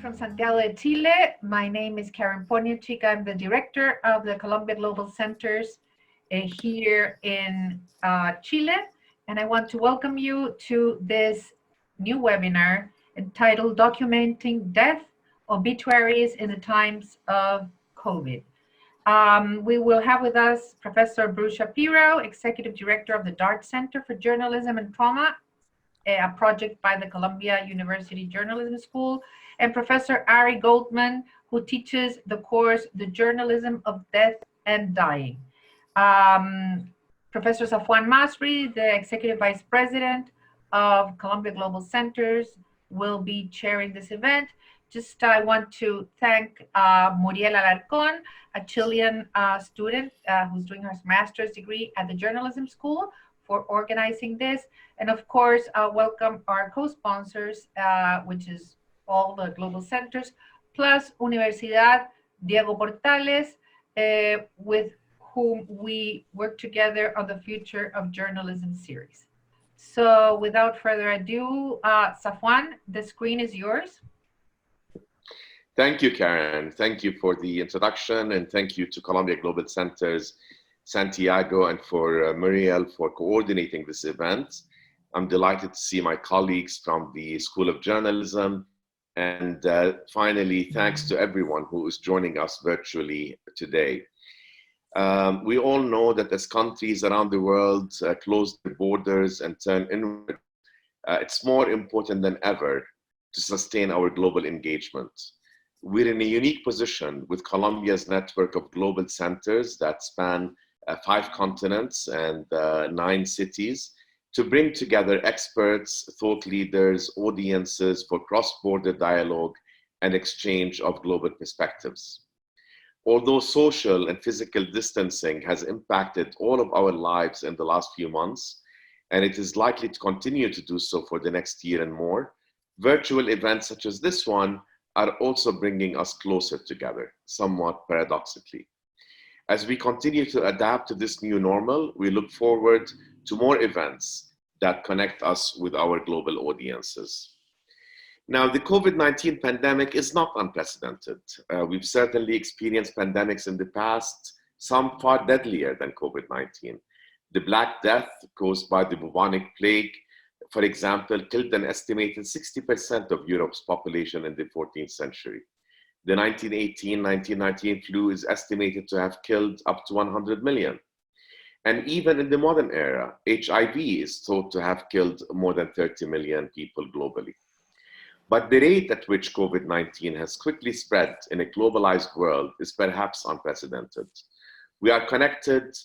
from Santiago de Chile. My name is Karen Poniachik. I'm the director of the Colombia Global Centers here in Chile. And I want to welcome you to this new webinar entitled Documenting Death, Obituaries in the Times of COVID. We will have with us Professor Bruce Shapiro, Executive Director of the Dart Center for Journalism and Trauma, a project by the Columbia University Journalism School, and Professor Ari Goldman, who teaches the course, The Journalism of Death and Dying. Professor Safwan Masri, the Executive Vice President of Columbia Global Centers, will be chairing this event. I want to thank Muriel Alarcón, a Chilean student who's doing her master's degree at the Journalism School, for organizing this. And of course, welcome our co-sponsors, which is all the global centers, plus Universidad Diego Portales, with whom we work together on the Future of Journalism series. So without further ado, Safwan, the screen is yours. Thank you, Karen. Thank you for the introduction, and thank you to Columbia Global Centers Santiago and for Muriel for coordinating this event. I'm delighted to see my colleagues from the School of Journalism. And finally, thanks to everyone who is joining us virtually today. We all know that as countries around the world close their borders and turn inward, it's more important than ever to sustain our global engagement. We're in a unique position with Columbia's network of global centers that span 5 continents and 9 cities to bring together experts, thought leaders, audiences for cross-border dialogue and exchange of global perspectives. Although social and physical distancing has impacted all of our lives in the last few months, and it is likely to continue to do so for the next year and more, virtual events such as this one are also bringing us closer together, somewhat paradoxically. As we continue to adapt to this new normal, we look forward to more events that connect us with our global audiences. Now, the COVID-19 pandemic is not unprecedented. We've certainly experienced pandemics in the past, some far deadlier than COVID-19. The Black Death caused by the bubonic plague, for example, killed an estimated 60% of Europe's population in the 14th century. The 1918-1919 flu is estimated to have killed up to 100 million. And even in the modern era, HIV is thought to have killed more than 30 million people globally. But the rate at which COVID-19 has quickly spread in a globalized world is perhaps unprecedented. We are connected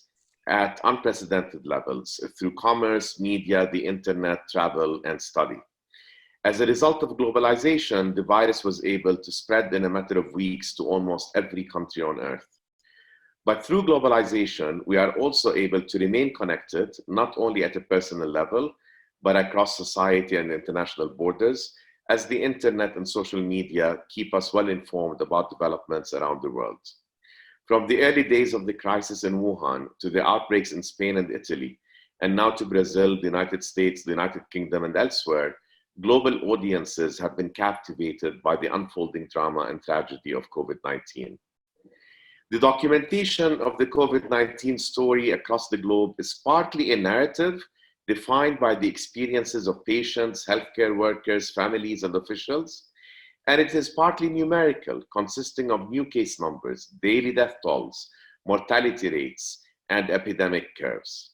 at unprecedented levels through commerce, media, the internet, travel, and study. As a result of globalization, the virus was able to spread in a matter of weeks to almost every country on Earth. But through globalization, we are also able to remain connected, not only at a personal level, but across society and international borders, as the internet and social media keep us well informed about developments around the world. From the early days of the crisis in Wuhan to the outbreaks in Spain and Italy, and now to Brazil, the United States, the United Kingdom, and elsewhere, global audiences have been captivated by the unfolding drama and tragedy of COVID-19. The documentation of the COVID-19 story across the globe is partly a narrative defined by the experiences of patients, healthcare workers, families, and officials, and it is partly numerical, consisting of new case numbers, daily death tolls, mortality rates, and epidemic curves.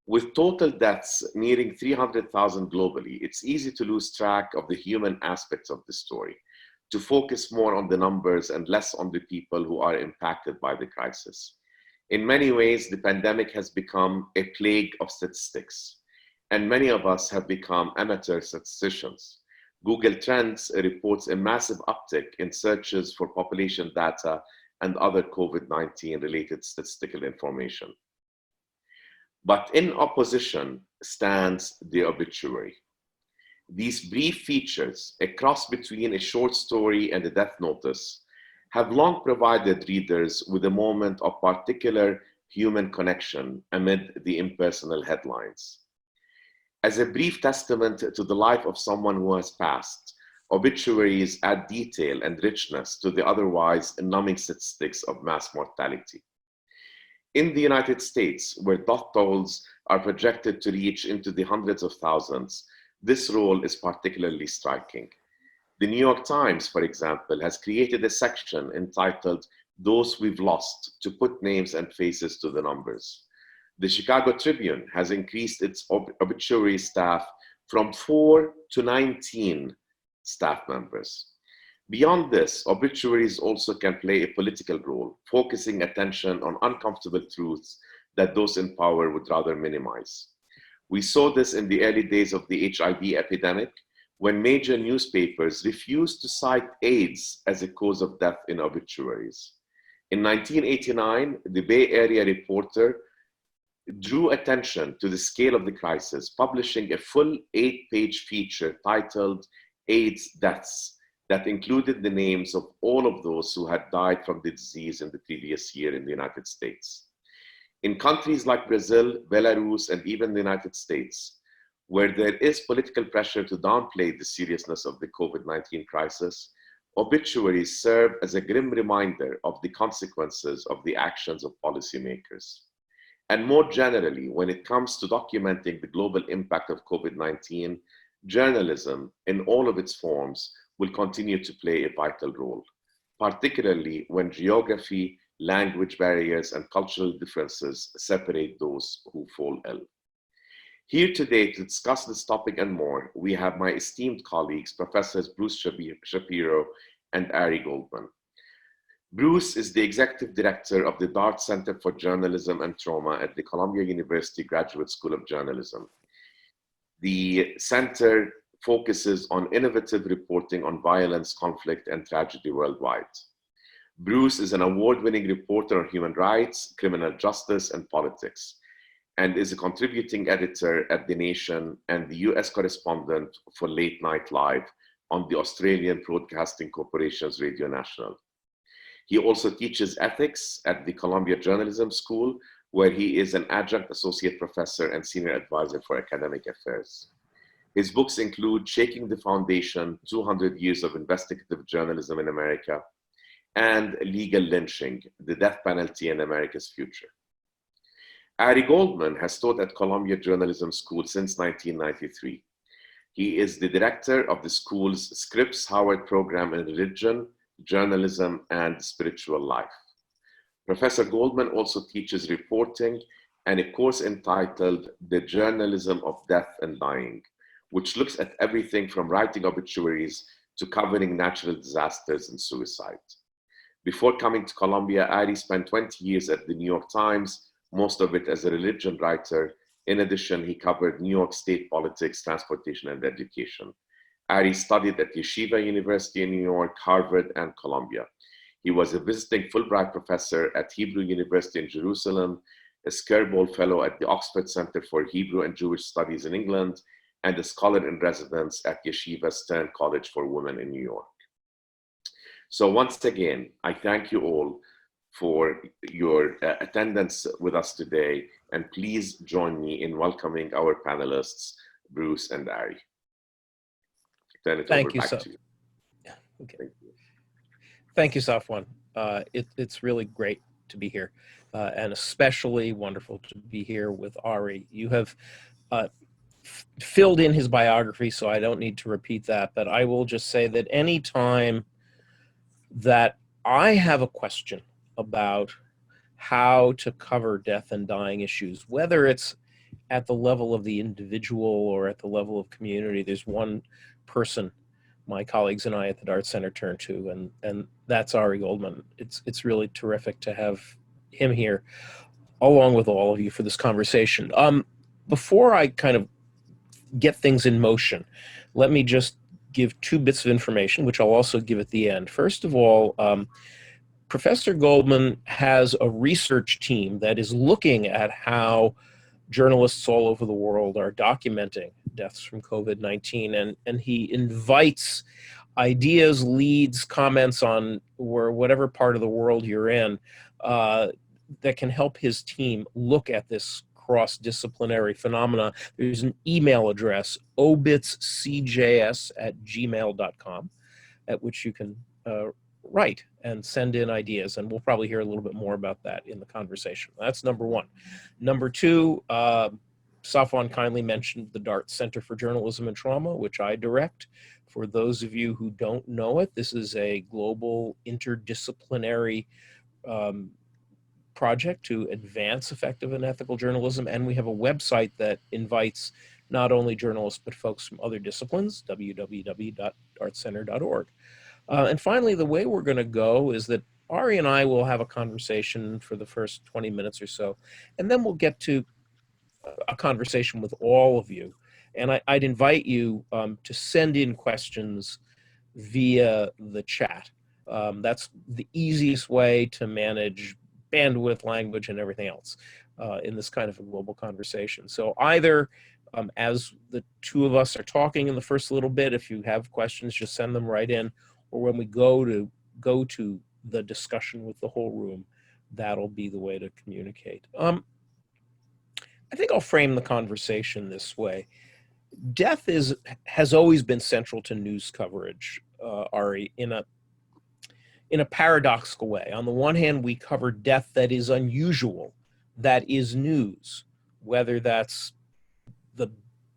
With total deaths nearing 300,000 globally, it's easy to lose track of the human aspects of the story, to focus more on the numbers and less on the people who are impacted by the crisis. In many ways, the pandemic has become a plague of statistics, and many of us have become amateur statisticians. Google Trends reports a massive uptick in searches for population data and other COVID-19 related statistical information. But in opposition stands the obituary. These brief features, a cross between a short story and a death notice, have long provided readers with a moment of particular human connection amid the impersonal headlines. As a brief testament to the life of someone who has passed, Obituaries add detail and richness to the otherwise numbing statistics of mass mortality. In the United States, where death tolls are projected to reach into the hundreds of thousands, this role is particularly striking. The New York Times, for example, has created a section entitled "Those We've Lost" to put names and faces to the numbers. The Chicago Tribune has increased its obituary staff from 4 to 19 staff members. Beyond this, obituaries also can play a political role, focusing attention on uncomfortable truths that those in power would rather minimize. We saw this in the early days of the HIV epidemic, when major newspapers refused to cite AIDS as a cause of death in obituaries. In 1989, the Bay Area Reporter drew attention to the scale of the crisis, publishing a full 8-page feature titled AIDS Deaths that included the names of all of those who had died from the disease in the previous year in the United States. In countries like Brazil, Belarus, and even the United States, where there is political pressure to downplay the seriousness of the COVID-19 crisis, obituaries serve as a grim reminder of the consequences of the actions of policymakers. And more generally, when it comes to documenting the global impact of COVID-19, journalism in all of its forms will continue to play a vital role, particularly when geography, language barriers, and cultural differences separate those who fall ill. Here today to discuss this topic and more, we have my esteemed colleagues, Professors Bruce Shapiro and Ari Goldman. Bruce is the Executive Director of the Dart Center for Journalism and Trauma at the Columbia University Graduate School of Journalism. The center focuses on innovative reporting on violence, conflict, and tragedy worldwide. Bruce is an award-winning reporter on human rights, criminal justice, and politics, and is a contributing editor at The Nation and the US correspondent for Late Night Live on the Australian Broadcasting Corporation's Radio National. He also teaches ethics at the Columbia Journalism School, where he is an adjunct associate professor and senior advisor for academic affairs. His books include Shaking the Foundation, 200 Years of Investigative Journalism in America, and Legal Lynching, the Death Penalty and America's Future. Ari Goldman has taught at Columbia Journalism School since 1993. He is the director of the school's Scripps Howard Program in Religion, Journalism, and Spiritual Life. Professor Goldman also teaches reporting and a course entitled The Journalism of Death and Dying, which looks at everything from writing obituaries to covering natural disasters and suicide. Before coming to Columbia, Ari spent 20 years at the New York Times, most of it as a religion writer. In addition, he covered New York state politics, transportation, and education. Ari studied at Yeshiva University in New York, Harvard, and Columbia. He was a visiting Fulbright professor at Hebrew University in Jerusalem, a Skirball Fellow at the Oxford Center for Hebrew and Jewish Studies in England, and a scholar in residence at Yeshiva Stern College for Women in New York. So once again, I thank you all for your attendance with us today, and please join me in welcoming our panelists, Bruce and Ari. Turn it Thank over you, back to you. Yeah, okay. Thank you. Thank you, Safwan. It's really great to be here, and especially wonderful to be here with Ari. You have filled in his biography, so I don't need to repeat that, but I will just say that any time that I have a question about how to cover death and dying issues, whether it's at the level of the individual or at the level of community, there's one person my colleagues and I at the Dart Center turn to, and that's Ari Goldman. It's really terrific to have him here, along with all of you, for this conversation. Before I kind of get things in motion, let me just give two bits of information, which I'll also give at the end. First of all, Professor Goldman has a research team that is looking at how journalists all over the world are documenting deaths from COVID-19, and he invites ideas, leads, comments on whatever part of the world you're in that can help his team look at this cross-disciplinary phenomena, there's an email address, obitscjs@gmail.com, at which you can write and send in ideas, and we'll probably hear a little bit more about that in the conversation. That's number one. Number two, Safwan kindly mentioned the DART Center for Journalism and Trauma, which I direct. For those of you who don't know it, this is a global interdisciplinary project to advance effective and ethical journalism, and we have a website that invites not only journalists but folks from other disciplines, www.dartcenter.org. And finally, the way we're going to go is that Ari and I will have a conversation for the first 20 minutes or so, and then we'll get to a conversation with all of you. And I'd invite you to send in questions via the chat. That's the easiest way to manage bandwidth, language, and everything else in this kind of a global conversation. So either as the two of us are talking in the first little bit, if you have questions, just send them right in, or when we go to the discussion with the whole room, that'll be the way to communicate. I think I'll frame the conversation this way. Death has always been central to news coverage, Ari, in a paradoxical way. On the one hand, we cover death that is unusual, that is news, whether that's the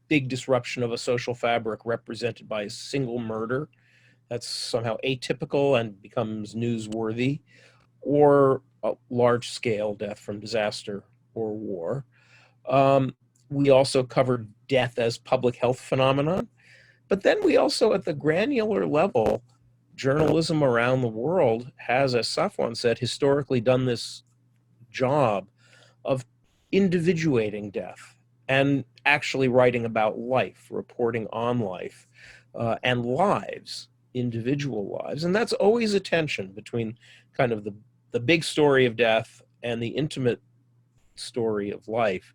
big disruption of a social fabric represented by a single murder that's somehow atypical and becomes newsworthy, or a large-scale death from disaster or war. We also cover death as public health phenomenon, but then we also, at the granular level, journalism around the world has, as Safwan said, historically done this job of individuating death and actually writing about life, reporting on life, and lives, individual lives. And that's always a tension between kind of the big story of death and the intimate story of life.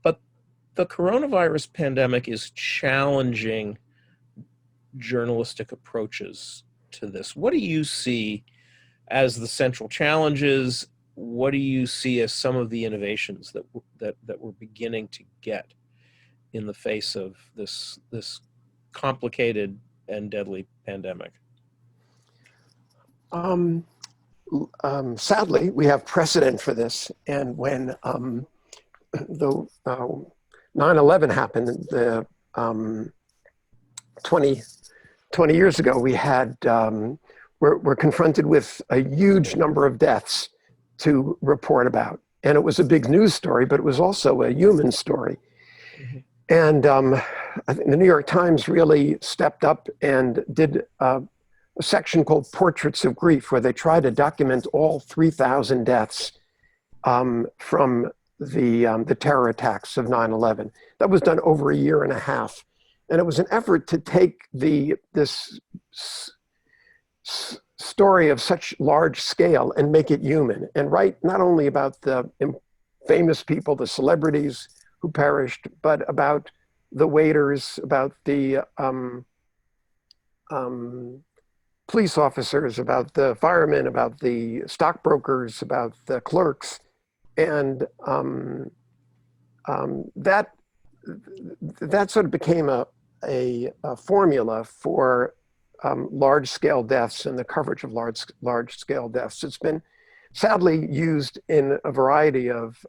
But the coronavirus pandemic is challenging journalistic approaches to this. What do you see as the central challenges? What do you see as some of the innovations that we're beginning to get in the face of this complicated and deadly pandemic? Sadly, we have precedent for this, and when the 9/11 happened, the 20 years ago, we had we're confronted with a huge number of deaths to report about, and it was a big news story, but it was also a human story. Mm-hmm. And I think the New York Times really stepped up and did a section called Portraits of Grief, where they try to document all 3,000 deaths from the terror attacks of 9/11. That was done over a year and a half. And it was an effort to take this story of such large scale and make it human, and write not only about the famous people, the celebrities who perished, but about the waiters, about the police officers, about the firemen, about the stockbrokers, about the clerks. And that sort of became a formula for large-scale deaths and the coverage of large-scale deaths. It's been sadly used in a variety of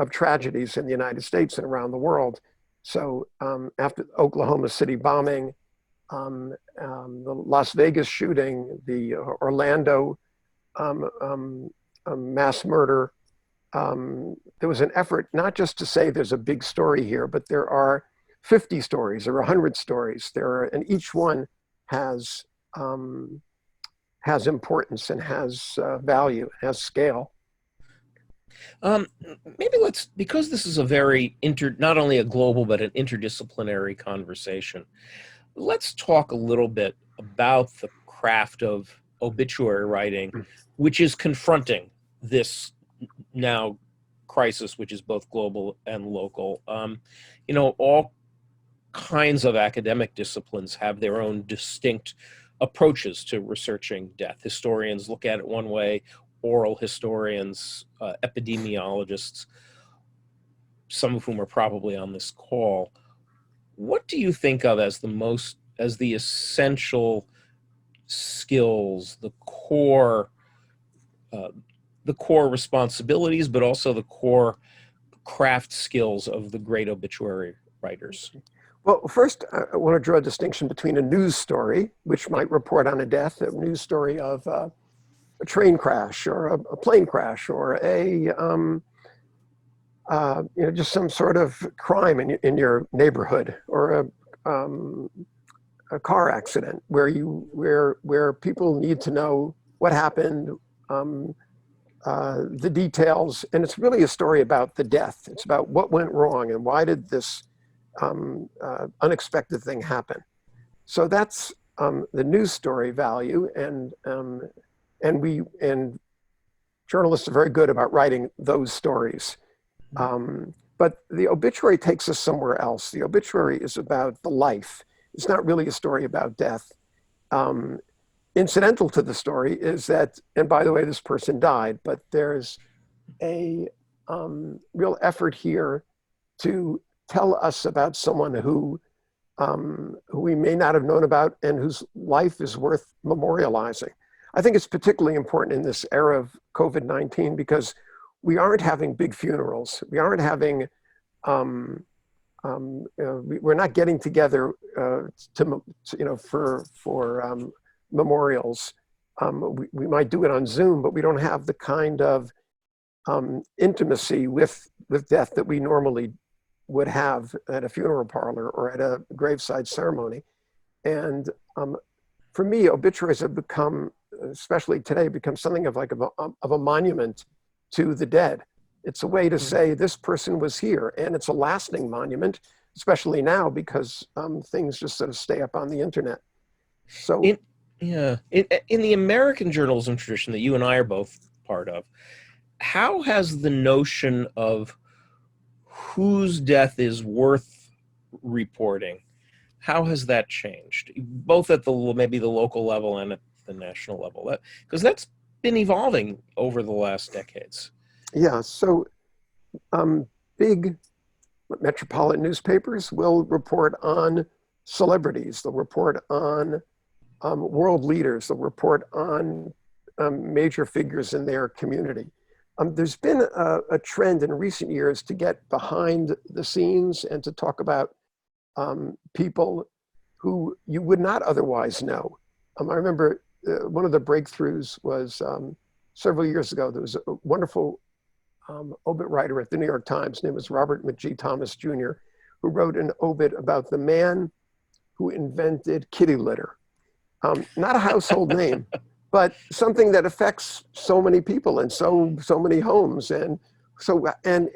tragedies in the United States and around the world. So after the Oklahoma City bombing, the Las Vegas shooting, the Orlando mass murder, there was an effort not just to say there's a big story here, but there are 50 stories or 100 stories. And each one has importance and has value, has scale. Maybe because this is a very not only a global but an interdisciplinary conversation, let's talk a little bit about the craft of obituary writing, which is confronting this now crisis, which is both global and local. All kinds of academic disciplines have their own distinct approaches to researching death. Historians look at it one way, oral historians, epidemiologists. some of whom are probably on this call, what do you think of as the essential skills, the core responsibilities, but also the core craft skills of the great obituary writers? Well, first, I want to draw a distinction between a news story, which might report on a death, a news story of a train crash or a plane crash or just some sort of crime in your neighborhood, or a car accident where people need to know what happened, the details, and it's really a story about the death. It's about what went wrong and why did this unexpected thing happen. So that's the news story value, and journalists are very good about writing those stories. But the obituary takes us somewhere else. The obituary is about the life. It's not really a story about death. Incidental to the story is that, and by the way, this person died, but there's a real effort here to tell us about someone who we may not have known about and whose life is worth memorializing. I think it's particularly important in this era of COVID-19 because we aren't having big funerals. We aren't having, we're not getting together for memorials. We might do it on Zoom, but we don't have the kind of intimacy with death that we normally would have at a funeral parlor or at a graveside ceremony. And for me, obituaries have become, especially today, something of a monument to the dead. It's a way to say this person was here, and it's a lasting monument, especially now because things just sort of stay up on the internet. So in the American journalism tradition that you and I are both part of, how has the notion of whose death is worth reporting, how has that changed, both at maybe the local level and at the national level? Because that's been evolving over the last decades. Yeah, so big metropolitan newspapers will report on celebrities, they'll report on world leaders, they'll report on major figures in their community. There's been a trend in recent years to get behind the scenes and to talk about people who you would not otherwise know. I remember one of the breakthroughs was several years ago. There was a wonderful obit writer at the New York Times. His name was Robert McGee Thomas Jr., who wrote an obit about the man who invented kitty litter. Not a household name, but something that affects so many people and so many homes. And so, and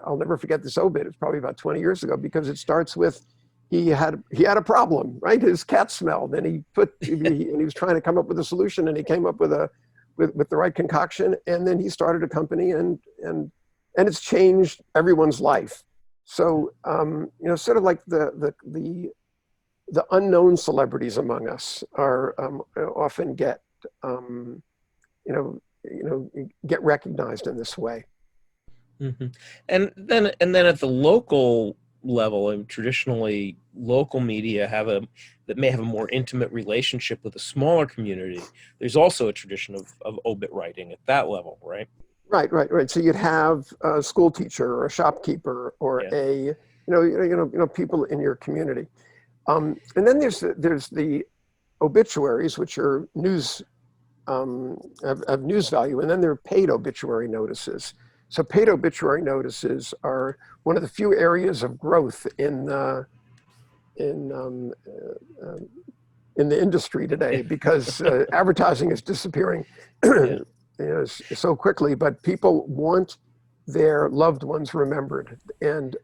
I'll never forget this obit. It's probably about 20 years ago because it starts with he had a problem, right? His cat smelled, and he was trying to come up with a solution, and he came up with the right concoction, and then he started a company, and it's changed everyone's life. So sort of like the unknown celebrities among us are often get get recognized in this way. Mm-hmm. And then at the local level, and traditionally local media that may have a more intimate relationship with a smaller community. There's also a tradition of obit writing at that level, right? Right. So you'd have a school teacher or a shopkeeper or people in your community. And then there's the obituaries, which are news, have news value, and then there are paid obituary notices. So paid obituary notices are one of the few areas of growth in the industry today because advertising is disappearing so quickly, but people want their loved ones remembered. And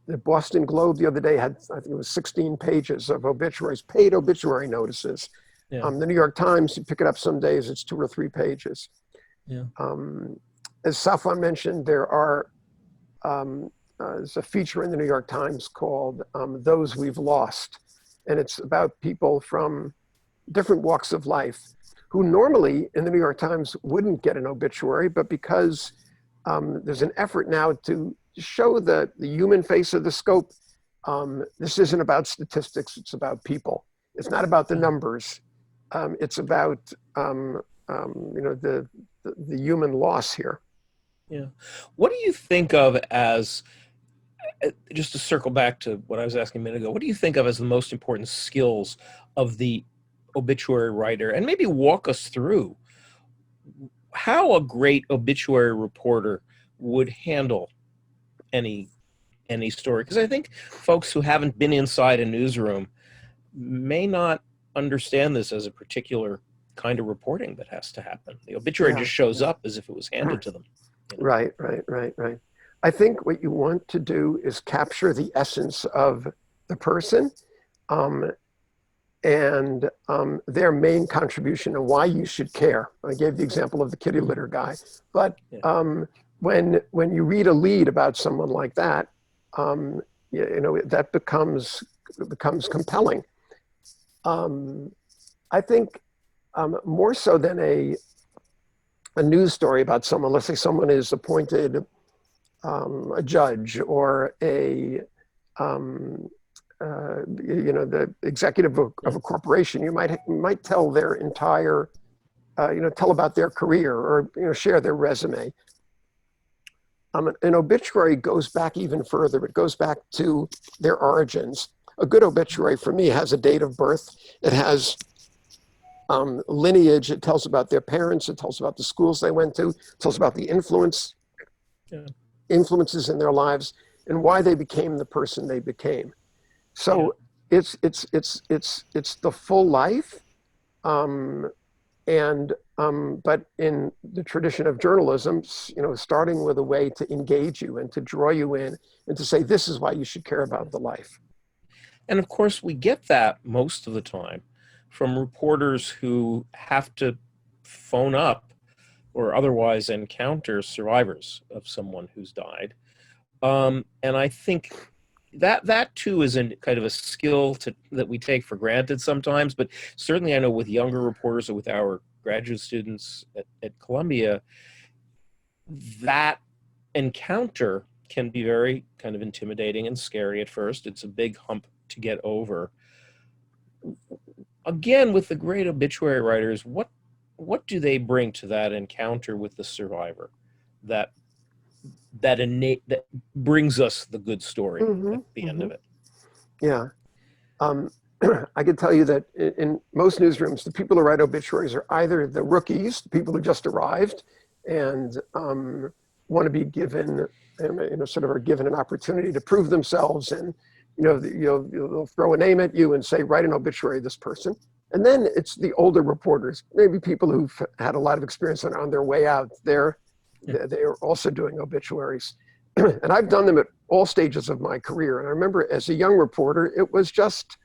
the Boston Globe the other day had, I think it was 16 pages of obituaries, paid obituary notices. Yeah. The New York Times, you pick it up some days, it's 2 or 3 pages. Yeah. As Safwan mentioned, there's a feature in the New York Times called Those We've Lost. And it's about people from different walks of life who normally in the New York Times wouldn't get an obituary, but because there's an effort now to show the human face of the scope. This isn't about statistics, it's about people. It's not about the numbers. It's about the human loss here. Yeah. What do you think of as, just to circle back to what I was asking a minute ago, what do you think of as the most important skills of the obituary writer? And maybe walk us through how a great obituary reporter would handle any story. Because I think folks who haven't been inside a newsroom may not understand this as a particular kind of reporting that has to happen. The obituary just shows up as if it was handed to them. You know? Right. I think what you want to do is capture the essence of the person and their main contribution and why you should care. I gave the example of the kitty litter guy, but when you read a lead about someone like that, that becomes compelling. I think more so than a news story about someone. Let's say someone is appointed a judge or the executive of a corporation. You might tell their entire, tell about their career or share their resume. An obituary goes back even further. It goes back to their origins. A good obituary for me has a date of birth. It has lineage. It tells about their parents. It tells about the schools they went to. It tells about the influences in their lives and why they became the person they became. So it's the full life. But in the tradition of journalism, starting with a way to engage you and to draw you in and to say, this is why you should care about the life. And of course, we get that most of the time from reporters who have to phone up or otherwise encounter survivors of someone who's died. And I think that too is kind of a skill that we take for granted sometimes, but certainly I know with younger reporters or with our graduate students at Columbia, that encounter can be very kind of intimidating and scary at first. It's a big hump to get over. Again, with the great obituary writers, what do they bring to that encounter with the survivor that brings us the good story at the end of it? Yeah. I can tell you that in most newsrooms, the people who write obituaries are either the rookies, the people who just arrived and want to be given, sort of are given an opportunity to prove themselves, and they'll throw a name at you and say, write an obituary of this person. And then it's the older reporters, maybe people who've had a lot of experience and on their way out. They're also doing obituaries. And I've done them at all stages of my career. And I remember as a young reporter, it was just,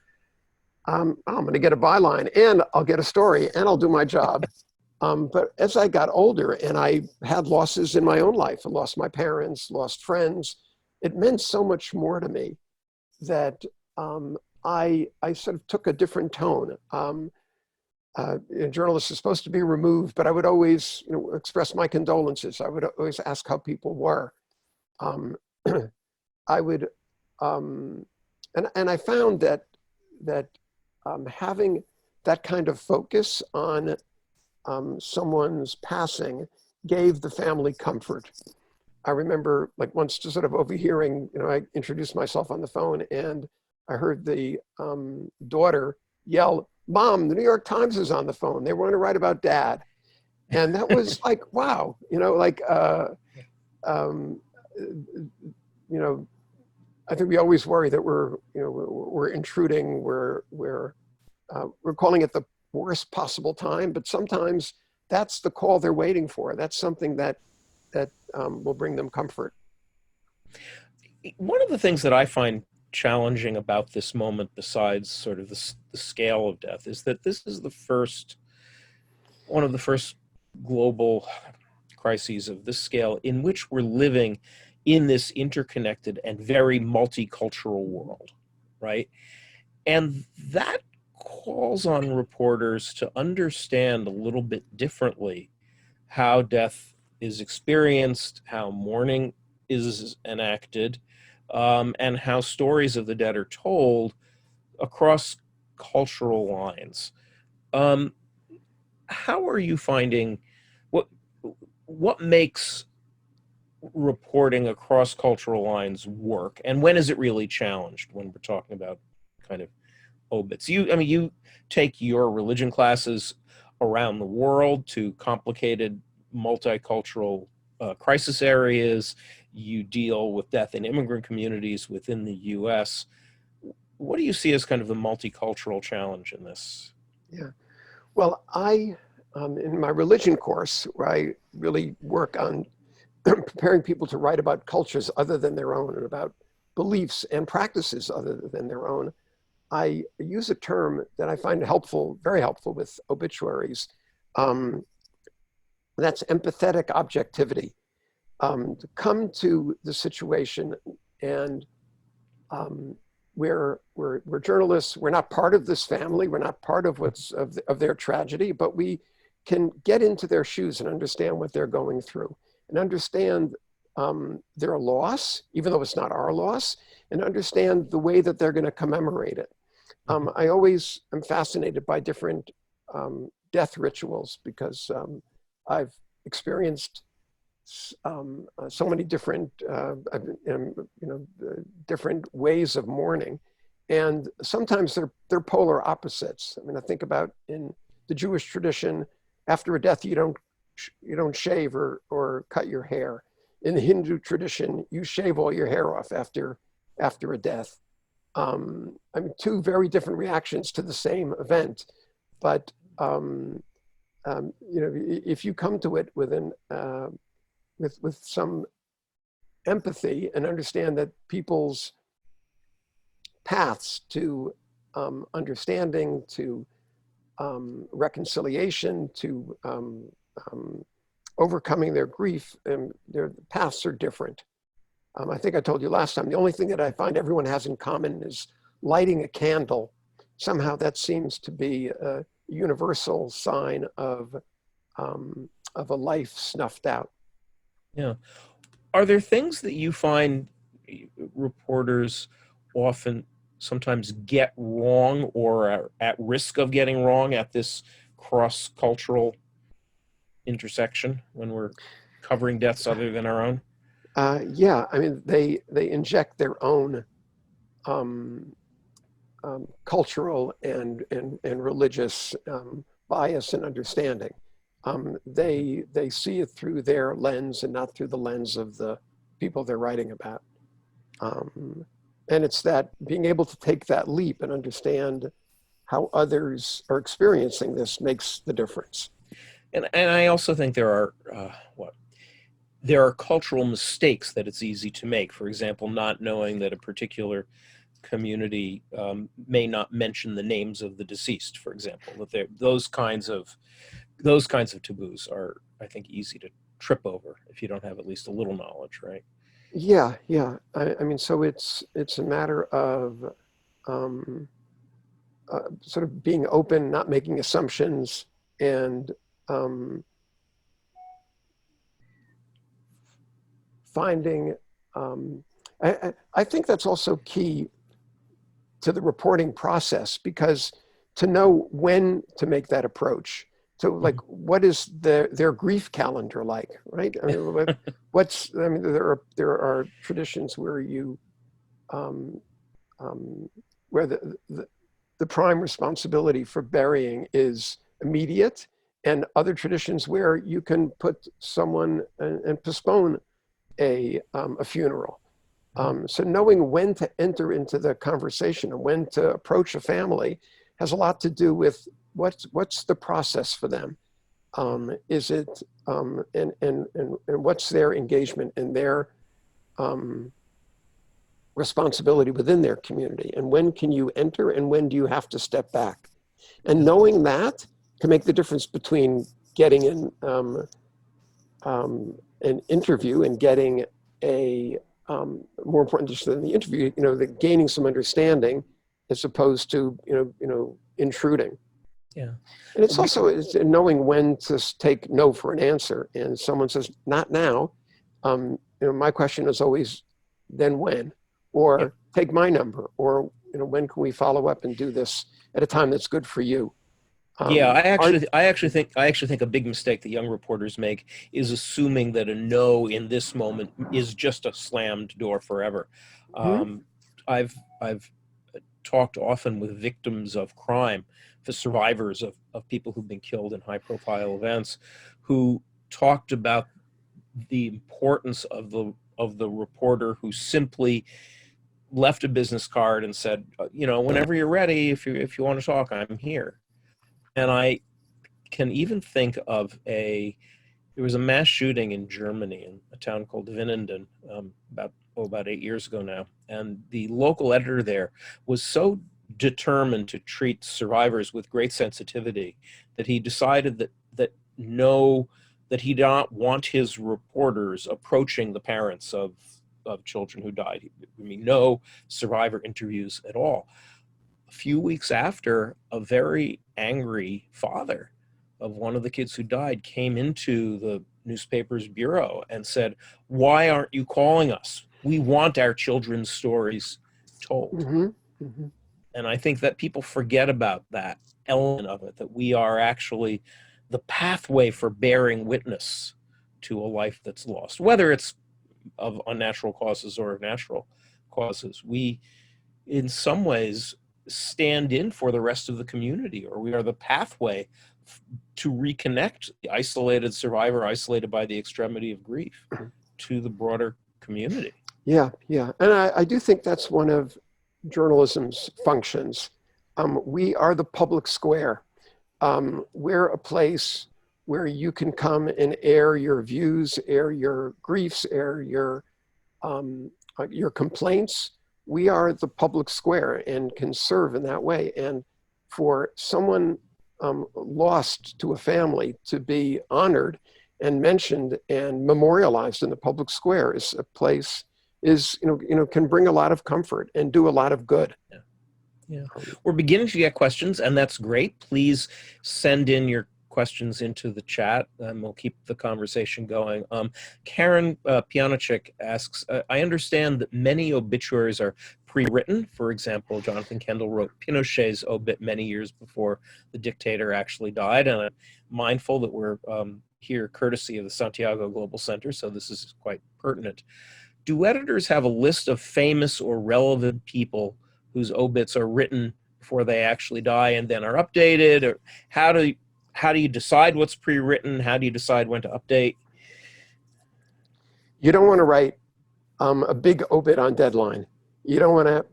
I'm going to get a byline and I'll get a story and I'll do my job. But as I got older and I had losses in my own life, I lost my parents, lost friends, it meant so much more to me that I sort of took a different tone. Journalists are supposed to be removed, but I would always express my condolences. I would always ask how people were. I would, and I found that having that kind of focus on someone's passing gave the family comfort. I remember like once just sort of overhearing, I introduced myself on the phone and I heard the daughter yell, "Mom, the New York Times is on the phone. They want to write about Dad." And that was like, wow, I think we always worry that we're intruding, we're calling it the worst possible time, but sometimes that's the call they're waiting for. That's something that will bring them comfort. One of the things that I find challenging about this moment, besides sort of the scale of death, is that this is one of the first global crises of this scale in which we're living in this interconnected and very multicultural world, right? And that calls on reporters to understand a little bit differently how death is experienced, how mourning is enacted, and how stories of the dead are told across cultural lines. How are you finding what makes reporting across cultural lines work, and when is it really challenged when we're talking about kind of obits? You take your religion classes around the world to complicated multicultural crisis areas. You deal with death in immigrant communities within the U.S. What do you see as kind of the multicultural challenge in this? Yeah. Well, in my religion course, where I really work on preparing people to write about cultures other than their own and about beliefs and practices other than their own, I use a term that I find helpful, very helpful with obituaries. That's empathetic objectivity. To come to the situation, and we're journalists. We're not part of this family. We're not part of of their tragedy, but we can get into their shoes and understand what they're going through, and understand their loss, even though it's not our loss, and understand the way that they're going to commemorate it. I always am fascinated by different death rituals, because I've experienced so many different, different ways of mourning, and sometimes they're polar opposites. I mean, I think about in the Jewish tradition, after a death, you don't shave or cut your hair. In the Hindu tradition, you shave all your hair off after a death. I mean, two very different reactions to the same event, but if you come to it with some empathy and understand that people's paths to understanding, to reconciliation, to overcoming their grief, and their paths are different. I think I told you last time, the only thing that I find everyone has in common is lighting a candle. Somehow that seems to be a universal sign of a life snuffed out. Yeah. Are there things that you find reporters often sometimes get wrong or are at risk of getting wrong at this cross-cultural intersection when we're covering deaths other than our own? Yeah, I mean, they inject their own cultural and religious bias and understanding. They see it through their lens and not through the lens of the people they're writing about. And it's that being able to take that leap and understand how others are experiencing this makes the difference. And I also think there are there are cultural mistakes that it's easy to make. For example, not knowing that a particular community may not mention the names of the deceased, for example. That those kinds of taboos are, I think, easy to trip over if you don't have at least a little knowledge, right? Yeah. I mean, so it's a matter of sort of being open, not making assumptions, and finding. I think that's also key to the reporting process, because to know when to make that approach. So, like, what is their grief calendar like, right? I mean, there are traditions where you where the prime responsibility for burying is immediate, and other traditions where you can put someone and postpone a funeral. So knowing when to enter into the conversation and when to approach a family has a lot to do with what's the process for them. Is it and what's their engagement and their responsibility within their community, and when can you enter and when do you have to step back? And knowing that can make the difference between getting an interview and getting a more important than the interview, gaining some understanding as opposed to intruding. Yeah. And it's also knowing when to take no for an answer. And someone says, not now. My question is always, then when? Or take my number. Or when can we follow up and do this at a time that's good for you? Yeah, I actually think a big mistake that young reporters make is assuming that a no in this moment is just a slammed door forever. I've talked often with victims of crime, the survivors of people who've been killed in high-profile events, who talked about the importance of the reporter who simply left a business card and said, whenever you're ready, if you want to talk, I'm here. And I can even think of there was a mass shooting in Germany in a town called Winnenden about 8 years ago now. And the local editor there was so determined to treat survivors with great sensitivity that he decided that he did not want his reporters approaching the parents of children who died. I mean, no survivor interviews at all. A few weeks after, a very angry father of one of the kids who died came into the newspaper's bureau and said, "Why aren't you calling us? We want our children's stories told." And I think that people forget about that element of it, that we are actually the pathway for bearing witness to a life that's lost, whether it's of unnatural causes or natural causes. We, in some ways, stand in for the rest of the community, or we are the pathway to reconnect the isolated survivor, isolated by the extremity of grief, to the broader community. Yeah. And I do think that's one of journalism's functions. We are the public square. We're a place where you can come and air your views, air your griefs, air your complaints. We are the public square and can serve in that way. And for someone lost to a family to be honored and mentioned and memorialized in the public square is a place can bring a lot of comfort and do a lot of good. Yeah. We're beginning to get questions, and that's great. Please send in your questions into the chat, and we'll keep the conversation going. Karen Pianachik asks, I understand that many obituaries are pre-written. For example, Jonathan Kendall wrote Pinochet's obit many years before the dictator actually died, and I'm mindful that we're here courtesy of the Santiago Global Center, so this is quite pertinent. Do editors have a list of famous or relevant people whose obits are written before they actually die and then are updated? Or how do you decide what's pre-written? How do you decide when to update? You don't want to write a big obit on deadline. You don't want to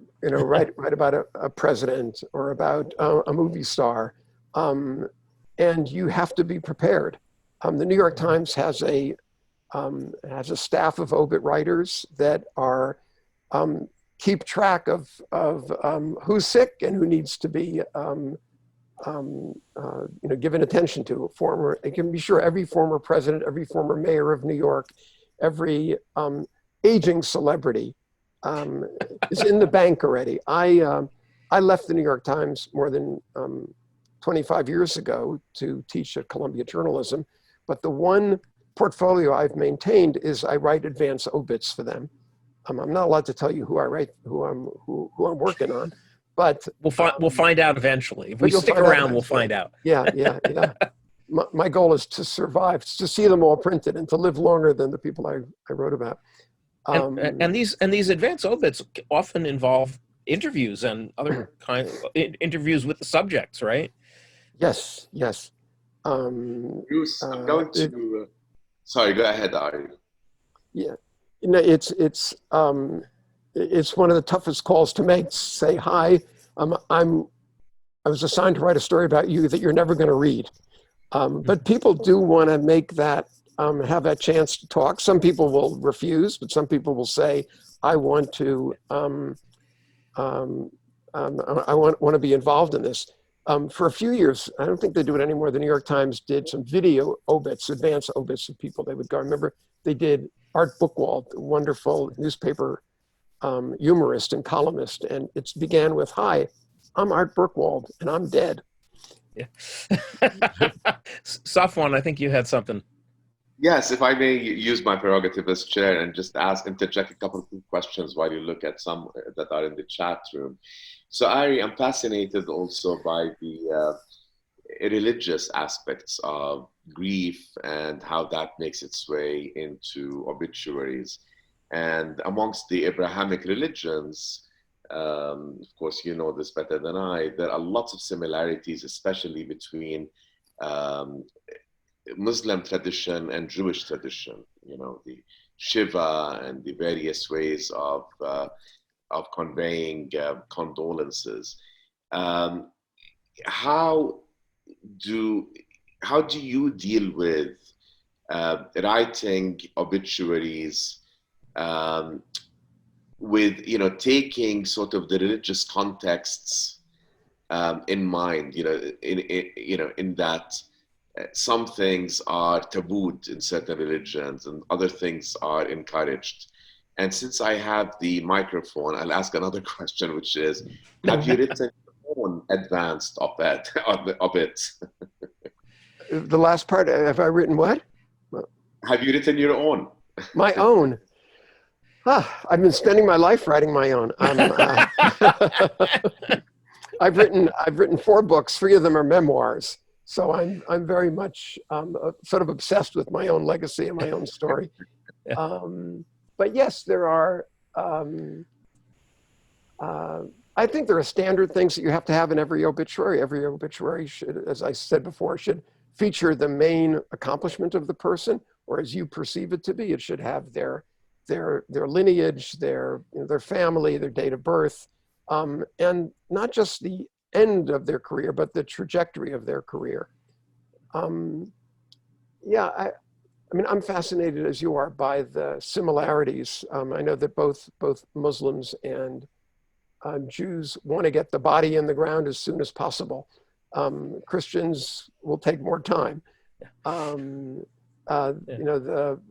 write about a president or about a movie star. And you have to be prepared. The New York Times has a staff of obit writers that are keep track of who's sick and who needs to be given attention to. It can be sure every former president, every former mayor of New York, every aging celebrity is in the bank already. I left the New York Times more than 25 years ago to teach at Columbia Journalism, but the one portfolio I've maintained is I write advance obits for them. I'm not allowed to tell you who I write, who I'm working on, but we'll find out eventually. If we stick around, we'll find out. Yeah. My goal is to survive, to see them all printed, and to live longer than the people I wrote about. And these advance obits often involve interviews and other kinds of interviews with the subjects, right? Yes. Bruce, I'm going to. Sorry, go ahead, Ari. Yeah, it's one of the toughest calls to make. Say hi. I was assigned to write a story about you that you're never going to read. But people do want to make that have that chance to talk. Some people will refuse, but some people will say, "I want to. I want to be involved in this." For a few years, I don't think they do it anymore. The New York Times did some video obits, advance obits of people they would go. I remember they did Art Buchwald, a wonderful newspaper humorist and columnist, and it began with, "Hi, I'm Art Buchwald, and I'm dead." Yeah. Safwan, I think you had something. Yes, if I may use my prerogative as chair and just interject a couple of questions while you look at some that are in the chat room. So, Ari, I'm fascinated also by the religious aspects of grief and how that makes its way into obituaries. And amongst the Abrahamic religions, of course, you know this better than I, there are lots of similarities, especially between um, Muslim tradition and Jewish tradition. You know, the Shiva and the various ways of conveying condolences. Um, how do how do you deal with writing obituaries um, with taking sort of the religious contexts in mind? In that some things are tabooed in certain religions and other things are encouraged. And since I have the microphone, I'll ask another question, which is, have you written your own advanced op-ed? Op-ed? The last part, have I written what? Have you written your own? My own. I've been spending my life writing my own. I've written 4 books. 3 of them are memoirs. So I'm very much sort of obsessed with my own legacy and my own story. But yes, there are. I think there are standard things that you have to have in every obituary. Every obituary should, as I said before, should feature the main accomplishment of the person, or as you perceive it to be. It should have their lineage, their family, their date of birth, and not just the end of their career, but the trajectory of their career. I mean, I'm fascinated as you are by the similarities. I know that both Muslims and Jews want to get the body in the ground as soon as possible. Christians will take more time. The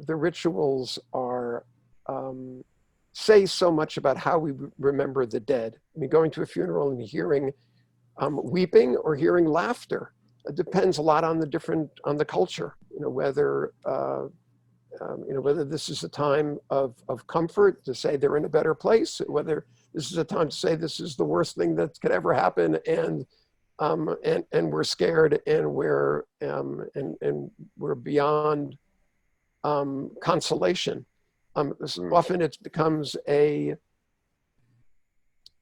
rituals are say so much about how we remember the dead. I mean, going to a funeral and hearing weeping or hearing laughter, it depends a lot on the culture. Whether this is a time of comfort to say they're in a better place, whether this is a time to say this is the worst thing that could ever happen, and we're scared, and we're beyond consolation. Often it becomes a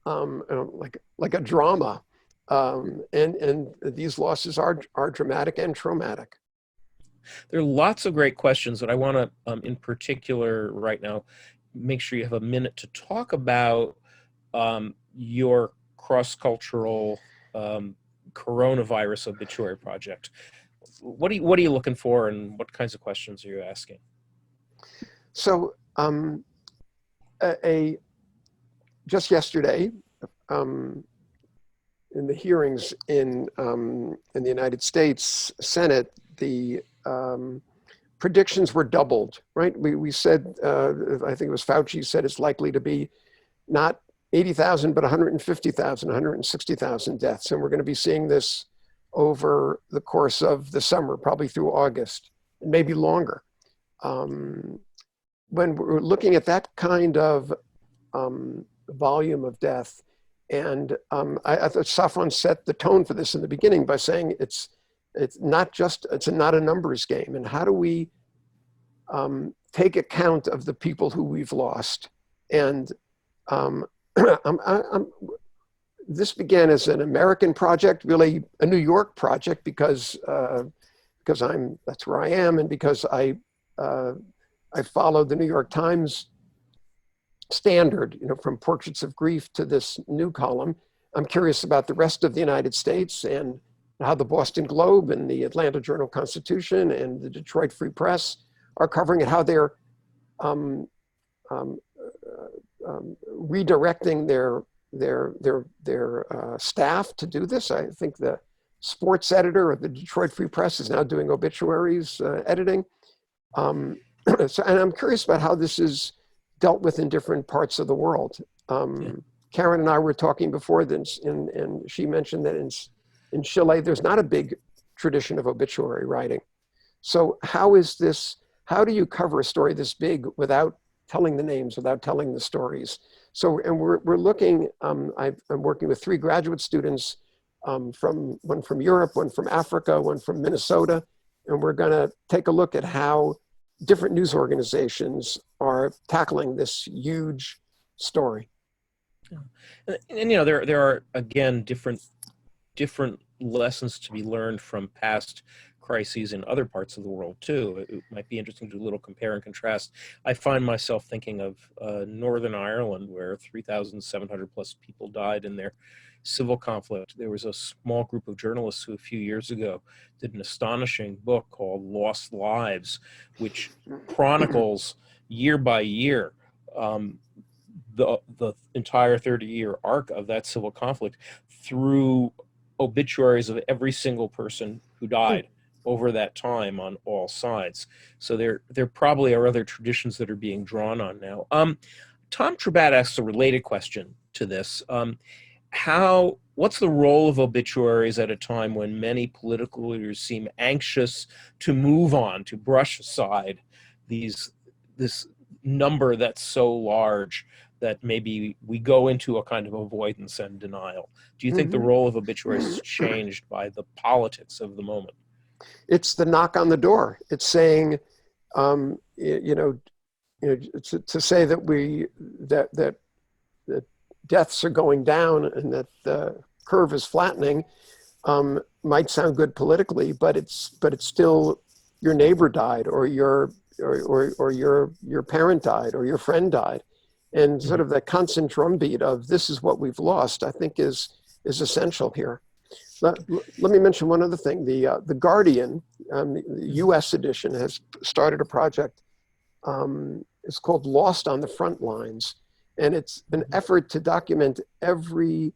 like a drama, and these losses are dramatic and traumatic. There are lots of great questions that I want to, in particular, right now, make sure you have a minute to talk about your cross-cultural coronavirus obituary project. What are you looking for, and what kinds of questions are you asking? So, just yesterday, in the hearings in the United States Senate, the predictions were doubled, right? We said, I think it was Fauci said it's likely to be not 80,000, but 150,000, 160,000 deaths. And we're going to be seeing this over the course of the summer, probably through August, and maybe longer. When we're looking at that kind of volume of death, and I thought Safwan set the tone for this in the beginning by saying it's not a numbers game. And how do we take account of the people who we've lost? And this began as an American project, really a New York project, because that's where I am, and because I followed the New York Times standard, from Portraits of Grief to this new column. I'm curious about the rest of the United States and how the Boston Globe and the Atlanta Journal-Constitution and the Detroit Free Press are covering it, how they're redirecting their staff to do this. I think the sports editor of the Detroit Free Press is now doing obituaries editing. And I'm curious about how this is dealt with in different parts of the world. Karen and I were talking before this, and she mentioned that In Chile, there's not a big tradition of obituary writing. So how do you cover a story this big without telling the names, without telling the stories? So, and we're looking, I'm working with 3 graduate students, one from Europe, one from Africa, one from Minnesota, and we're gonna take a look at how different news organizations are tackling this huge story. And you know, there are, again, different lessons to be learned from past crises in other parts of the world too. It might be interesting to do a little compare and contrast. I find myself thinking of Northern Ireland, where 3,700 plus people died in their civil conflict. There was a small group of journalists who a few years ago did an astonishing book called Lost Lives, which chronicles year by year the entire 30-year arc of that civil conflict through obituaries of every single person who died over that time on all sides. So there probably are other traditions that are being drawn on now. Tom Trubat asks a related question to this. What's the role of obituaries at a time when many political leaders seem anxious to move on, to brush aside this number that's so large that maybe we go into a kind of avoidance and denial? Do you think the role of obituaries is changed by the politics of the moment? It's the knock on the door. It's saying, to say that that deaths are going down and that the curve is flattening might sound good politically, but it's still your neighbor died, or your parent died, or your friend died, and sort of the constant drumbeat of this is what we've lost, I think is essential here. Let me mention one other thing. The Guardian, the U.S. edition, has started a project. It's called Lost on the Front Lines, and it's an effort to document every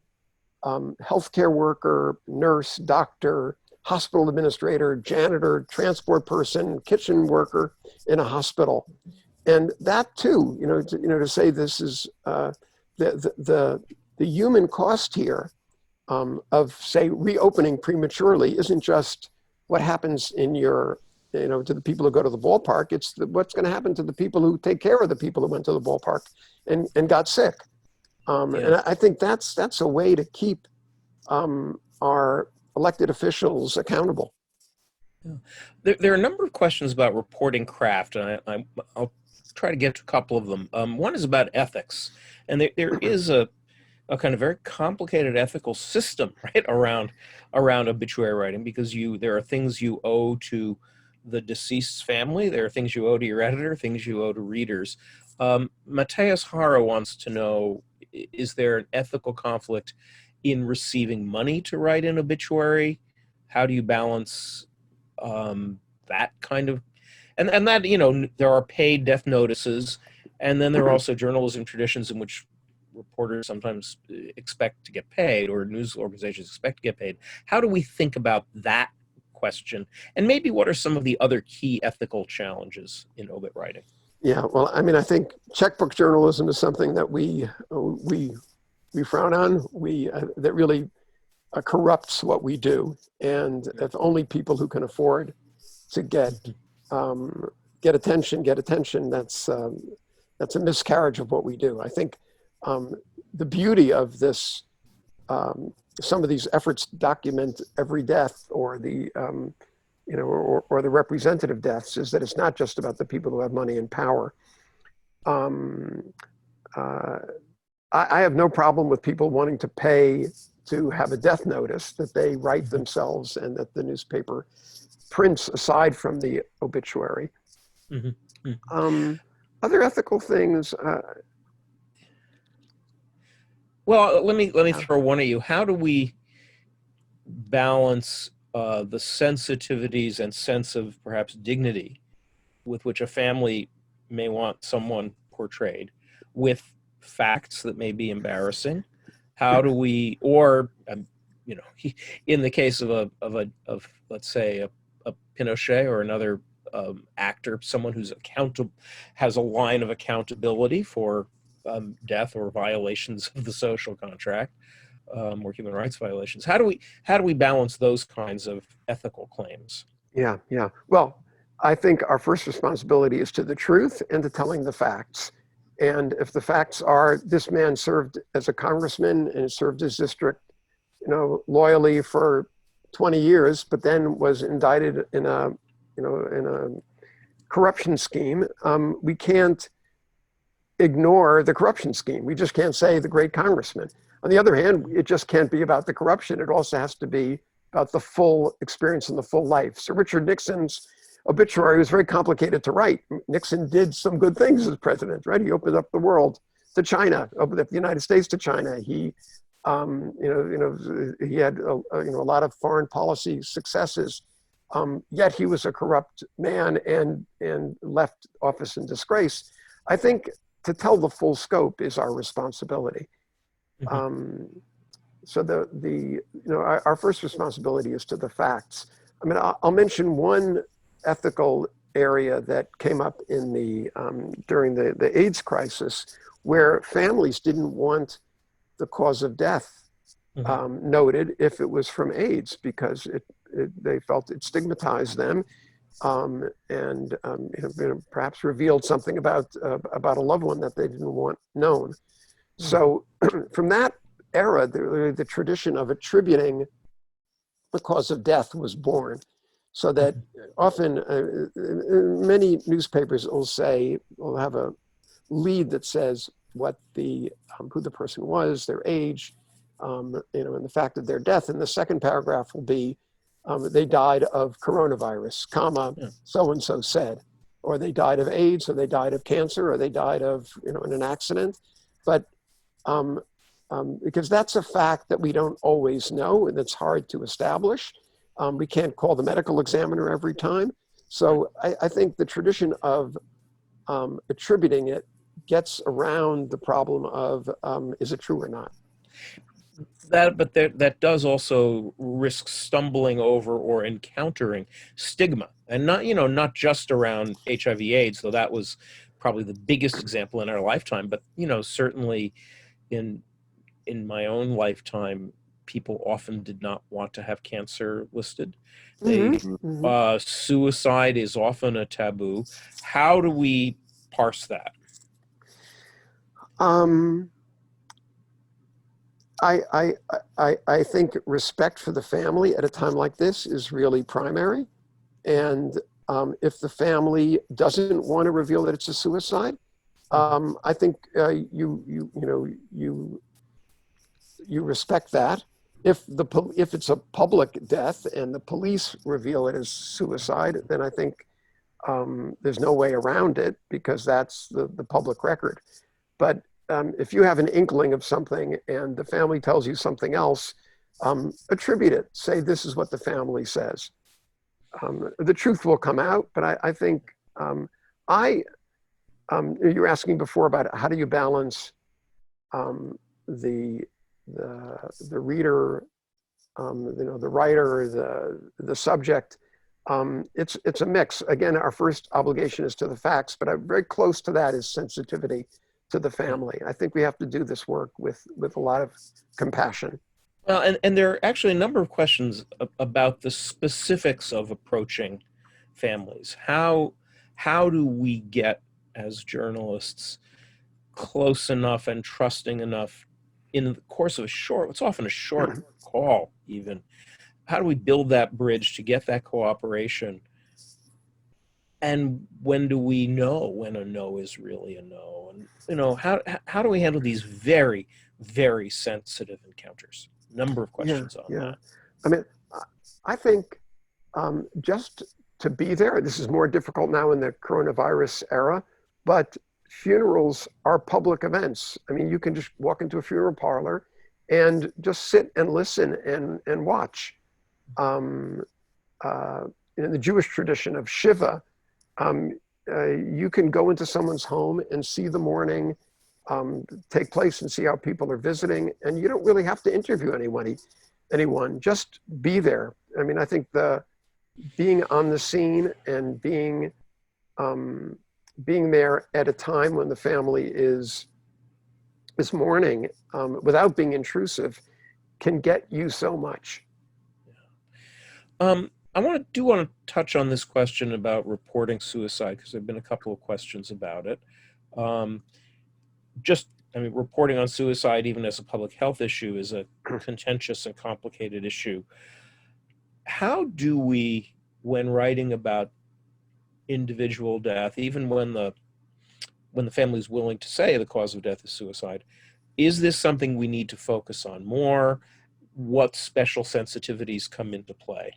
healthcare worker, nurse, doctor, hospital administrator, janitor, transport person, kitchen worker in a hospital. And that too, to say this is the human cost here of, say, reopening prematurely isn't just what happens in to the people who go to the ballpark. It's what's going to happen to the people who take care of the people who went to the ballpark and got sick. And I think that's a way to keep our elected officials accountable. Yeah. There are a number of questions about reporting craft, and I'll try to get to a couple of them. One is about ethics, and there is a kind of very complicated ethical system, right, around obituary writing, because there are things you owe to the deceased's family, there are things you owe to your editor, things you owe to readers. Matthias Hara wants to know, is there an ethical conflict in receiving money to write an obituary? How do you balance that kind of, and that, there are paid death notices, and then there are also journalism traditions in which reporters sometimes expect to get paid, or news organizations expect to get paid. How do we think about that question? And maybe what are some of the other key ethical challenges in obit writing? Yeah, well, I mean, I think checkbook journalism is something that we frown on. That really corrupts what we do, and if only people who can afford to get attention, that's a miscarriage of what we do. I think the beauty of this, some of these efforts to document every death, or the or the representative deaths, is that it's not just about the people who have money and power. I have no problem with people wanting to pay to have a death notice that they write themselves and that the newspaper prints aside from the obituary. Mm-hmm. Mm-hmm. Other ethical things. Well, let me throw one at you. How do we balance the sensitivities and sense of perhaps dignity with which a family may want someone portrayed, with facts that may be embarrassing? How do we, or in the case of let's say a Pinochet or another actor, someone who's has a line of accountability for death or violations of the social contract, or human rights violations. How do we balance those kinds of ethical claims? Yeah, yeah. Well, I think our first responsibility is to the truth and to telling the facts. And if the facts are this man served as a congressman and served his district, loyally for 20 years, but then was indicted in a corruption scheme, we can't ignore the corruption scheme. We just can't say the great congressman. On the other hand, it just can't be about the corruption. It also has to be about the full experience and the full life. So Richard Nixon's obituary was very complicated to write. Nixon did some good things as president, right? He opened up the world to China, opened up the United States to China. He, he had a lot of foreign policy successes. Yet he was a corrupt man and left office in disgrace. I think to tell the full scope is our responsibility. Mm-hmm. So our first responsibility is to the facts. I mean, I'll mention one ethical area that came up in during the AIDS crisis, where families didn't want the cause of death noted if it was from AIDS, because they felt it stigmatized them, and perhaps revealed something about a loved one that they didn't want known. Mm-hmm. So from that era, the tradition of attributing the cause of death was born. So that often many newspapers will have a lead that says what who the person was, their age, and the fact of their death. And the second paragraph will be, they died of coronavirus, comma, so-and-so said, or they died of AIDS, or they died of cancer, or they died of, in an accident. But because that's a fact that we don't always know, and it's hard to establish. We can't call the medical examiner every time. So I think the tradition of attributing it gets around the problem of, is it true or not? That does also risk stumbling over or encountering stigma, and not just around HIV/AIDS, though that was probably the biggest example in our lifetime, but certainly in my own lifetime, people often did not want to have cancer listed. Suicide is often a taboo. How do we parse that? I think respect for the family at a time like this is really primary. And if the family doesn't want to reveal that it's a suicide, I think you respect that. If it's a public death and the police reveal it as suicide, then I think there's no way around it, because that's the public record. But if you have an inkling of something and the family tells you something else, attribute it. Say, this is what the family says. The truth will come out, but I think you were asking before about how do you balance the reader, the writer, the subject. It's a mix. Again, our first obligation is to the facts, but very close to that is sensitivity to the family. I think we have to do this work with a lot of compassion. Well, and there are actually a number of questions about the specifics of approaching families. How do we get, as journalists, close enough and trusting enough in the course of it's often a short call even. How do we build that bridge to get that cooperation? And when do we know when a no is really a no? And how do we handle these very, very sensitive encounters? Number of questions on that. I mean, I think just to be there, this is more difficult now in the coronavirus era, but funerals are public events. I mean, you can just walk into a funeral parlor and just sit and listen and watch. In the Jewish tradition of Shiva, you can go into someone's home and see the mourning take place and see how people are visiting, and you don't really have to interview anyone. Just be there. I mean, I think being on the scene and being there at a time when the family is mourning, without being intrusive, can get you so much. I want to touch on this question about reporting suicide, because there have been a couple of questions about it. Reporting on suicide, even as a public health issue, is a contentious and complicated issue. How do we, when writing about individual death, even when the family is willing to say the cause of death is suicide, is this something we need to focus on more? What special sensitivities come into play?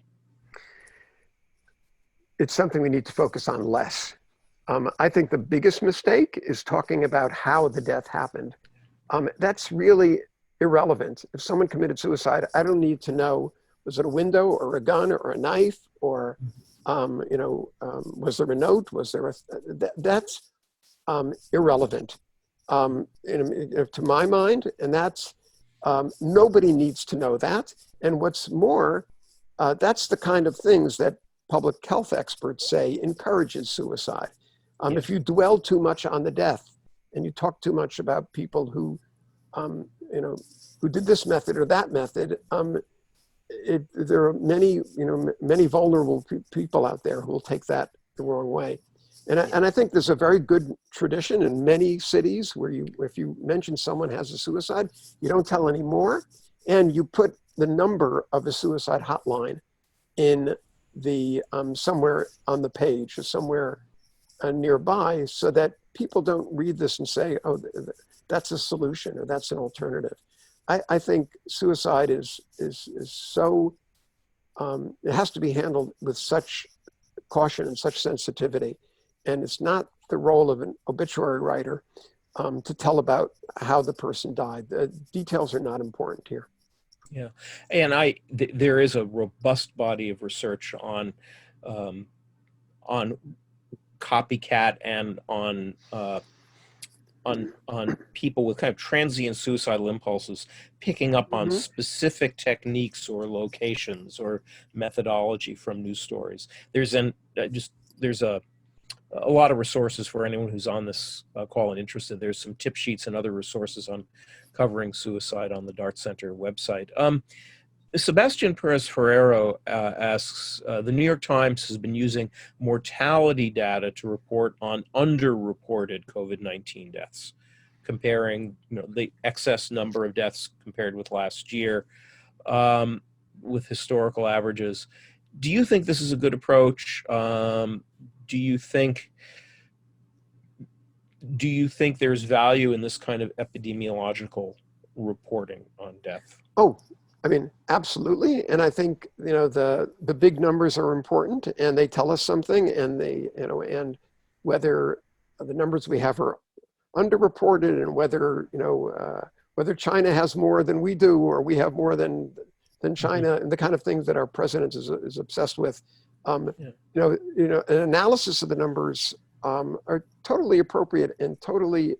It's something we need to focus on less. I think the biggest mistake is talking about how the death happened. That's really irrelevant. If someone committed suicide, I don't need to know, was it a window or a gun or a knife or, was there a note? Was there that's irrelevant to my mind. And that's, nobody needs to know that. And what's more, that's the kind of things that public health experts say encourages suicide. Yes. If you dwell too much on the death and you talk too much about people who did this method or that method, there are many vulnerable people out there who will take that the wrong way. And I think there's a very good tradition in many cities where if you mention someone has a suicide, you don't tell any more, and you put the number of a suicide hotline in the somewhere on the page or somewhere nearby, so that people don't read this and say, oh, that's a solution or that's an alternative. I think suicide is so, it has to be handled with such caution and such sensitivity. And it's not the role of an obituary writer to tell about how the person died. The details are not important here. Yeah, and there is a robust body of research on copycat and on people with kind of transient suicidal impulses, picking up on specific techniques or locations or methodology from news stories. There's a lot of resources for anyone who's on this call and interested. There's some tip sheets and other resources on covering suicide on the Dart Center website. Sebastian Perez Ferrero asks, the New York Times has been using mortality data to report on underreported COVID-19 deaths, comparing the excess number of deaths compared with last year with historical averages. Do you think this is a good approach? Do you think there's value in this kind of epidemiological reporting on death? Oh, I mean, absolutely. And I think, the big numbers are important and they tell us something, and and whether the numbers we have are underreported and whether China has more than we do, or we have more than China, and the kind of things that our president is obsessed with. An analysis of the numbers are totally appropriate and totally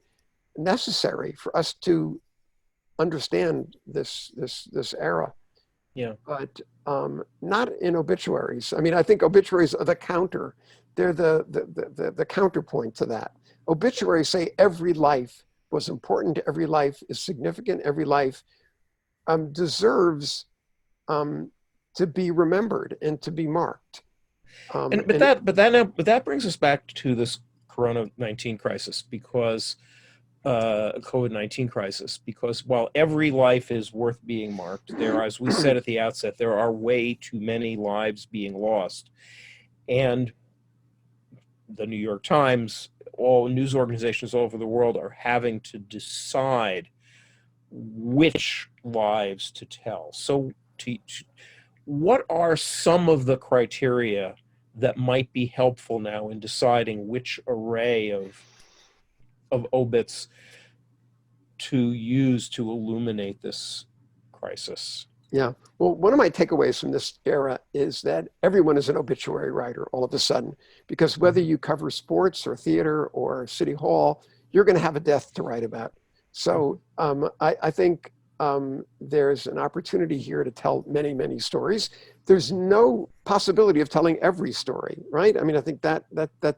necessary for us to understand this era. Yeah. But not in obituaries. I mean, I think obituaries are the counter. They're the counterpoint to that. Obituaries say every life was important, every life is significant, every life deserves to be remembered and to be marked. But that brings us back to this COVID-19 crisis, because while every life is worth being marked, as we said at the outset, there are way too many lives being lost. And the New York Times, all news organizations all over the world are having to decide which lives to tell. So what are some of the criteria that might be helpful now in deciding which array of obits to use to illuminate this crisis? Yeah. Well, one of my takeaways from this era is that everyone is an obituary writer all of a sudden, because whether you cover sports or theater or City Hall, you're going to have a death to write about. So I think there's an opportunity here to tell many, many stories. There's no possibility of telling every story, right? I mean, I think that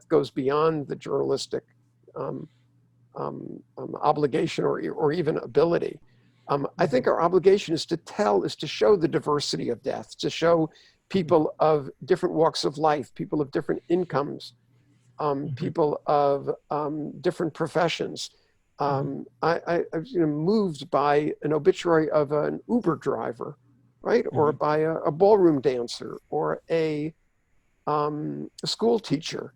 goes beyond the journalistic obligation or even ability. I think our obligation is to show the diversity of death, to show people of different walks of life, people of different incomes, people of different professions. I was moved by an obituary of an Uber driver, right? Or by a ballroom dancer or a school teacher.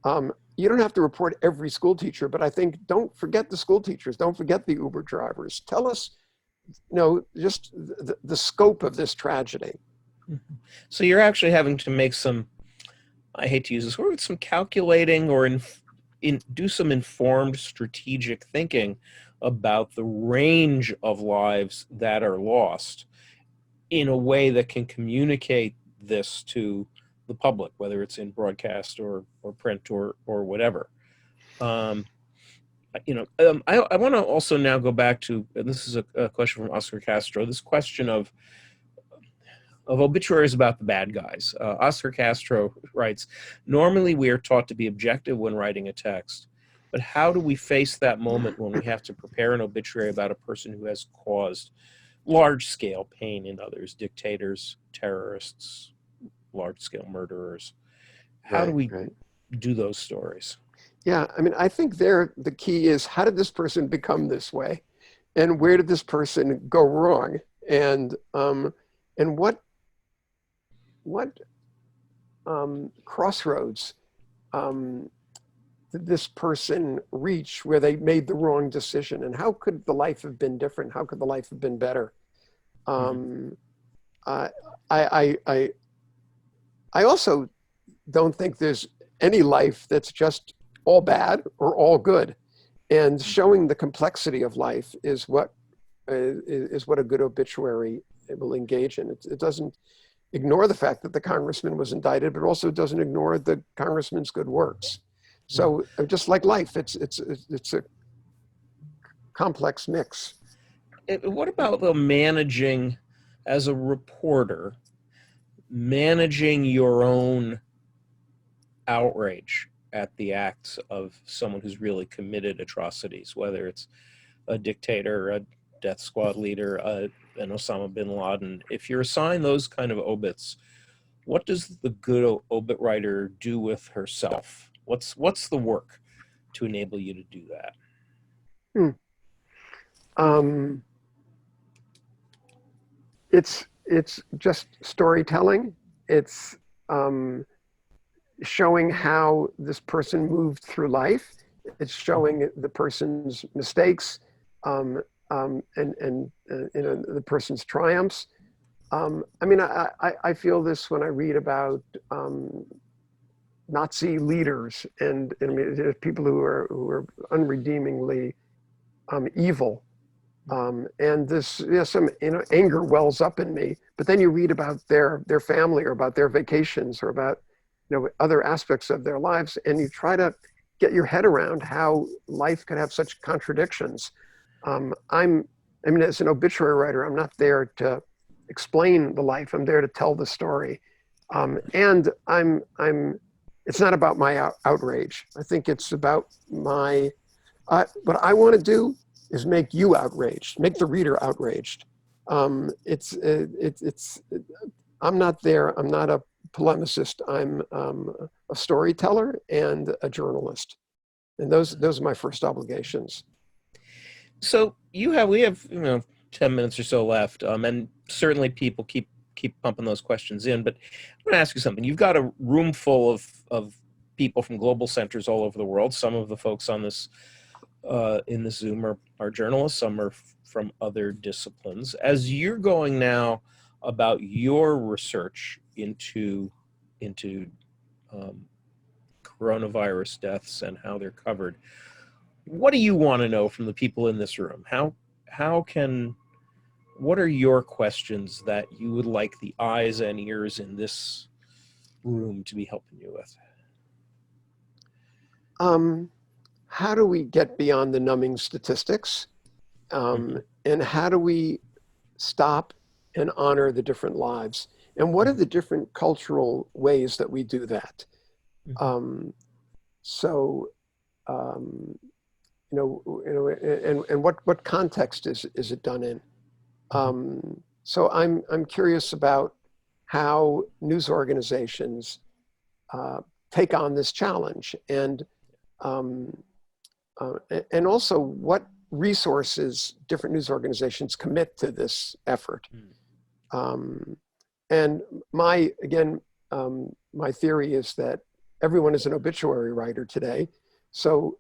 You don't have to report every school teacher, but I think don't forget the school teachers, don't forget the Uber drivers. Tell us, just the scope of this tragedy. So you're actually having to make some, I hate to use this word, some calculating or do some informed strategic thinking about the range of lives that are lost in a way that can communicate this to the public, whether it's in broadcast or print or whatever. I want to also now go back to, and this is a question from Oscar Castro, this question of obituaries about the bad guys. Oscar Castro writes, normally we are taught to be objective when writing a text, but how do we face that moment when we have to prepare an obituary about a person who has caused large-scale pain in others, dictators, terrorists, large-scale murderers? How do we do those stories? Yeah, I mean, I think the key is, how did this person become this way? And where did this person go wrong? And what crossroads did this person reach where they made the wrong decision? And how could the life have been different? How could the life have been better? I also don't think there's any life that's just all bad or all good. And showing the complexity of life is what a good obituary will engage in. It doesn't ignore the fact that the congressman was indicted, but also doesn't ignore the congressman's good works. So just like life, it's a complex mix. What about the managing, as a reporter, managing your own outrage at the acts of someone who's really committed atrocities, whether it's a dictator, a death squad leader, an Osama bin Laden? If you're assigned those kind of obits, what does the good obit writer do with herself? What's the work to enable you to do that? It's just storytelling. It's showing how this person moved through life. It's showing the person's mistakes and the person's triumphs. I mean, I feel this when I read about Nazi leaders and I mean, people who are unredeemingly evil. And this, some anger wells up in me. But then you read about their family or about their vacations or about other aspects of their lives, and you try to get your head around how life could have such contradictions. I mean, as an obituary writer, I'm not there to explain the life. I'm there to tell the story. And it's not about my outrage. I think it's about what I want to do is make you outraged, make the reader outraged. I'm not there. I'm not a polemicist. I'm a storyteller and a journalist, and those are my first obligations. So we have 10 minutes or so left, and certainly people keep pumping those questions in. But I'm going to ask you something. You've got a room full of people from global centers all over the world. Some of the folks on this in this Zoom are journalists. Some are from other disciplines. As you're going now about your research into coronavirus deaths and how they're covered, what do you want to know from the people in this room? What are your questions that you would like the eyes and ears in this room to be helping you with? How do we get beyond the numbing statistics? And how do we stop and honor the different lives? And what are the different cultural ways that we do that? And what context is it done in? So I'm curious about how news organizations take on this challenge, um, and also what resources different news organizations commit to this effort. And my theory is that everyone is an obituary writer today. So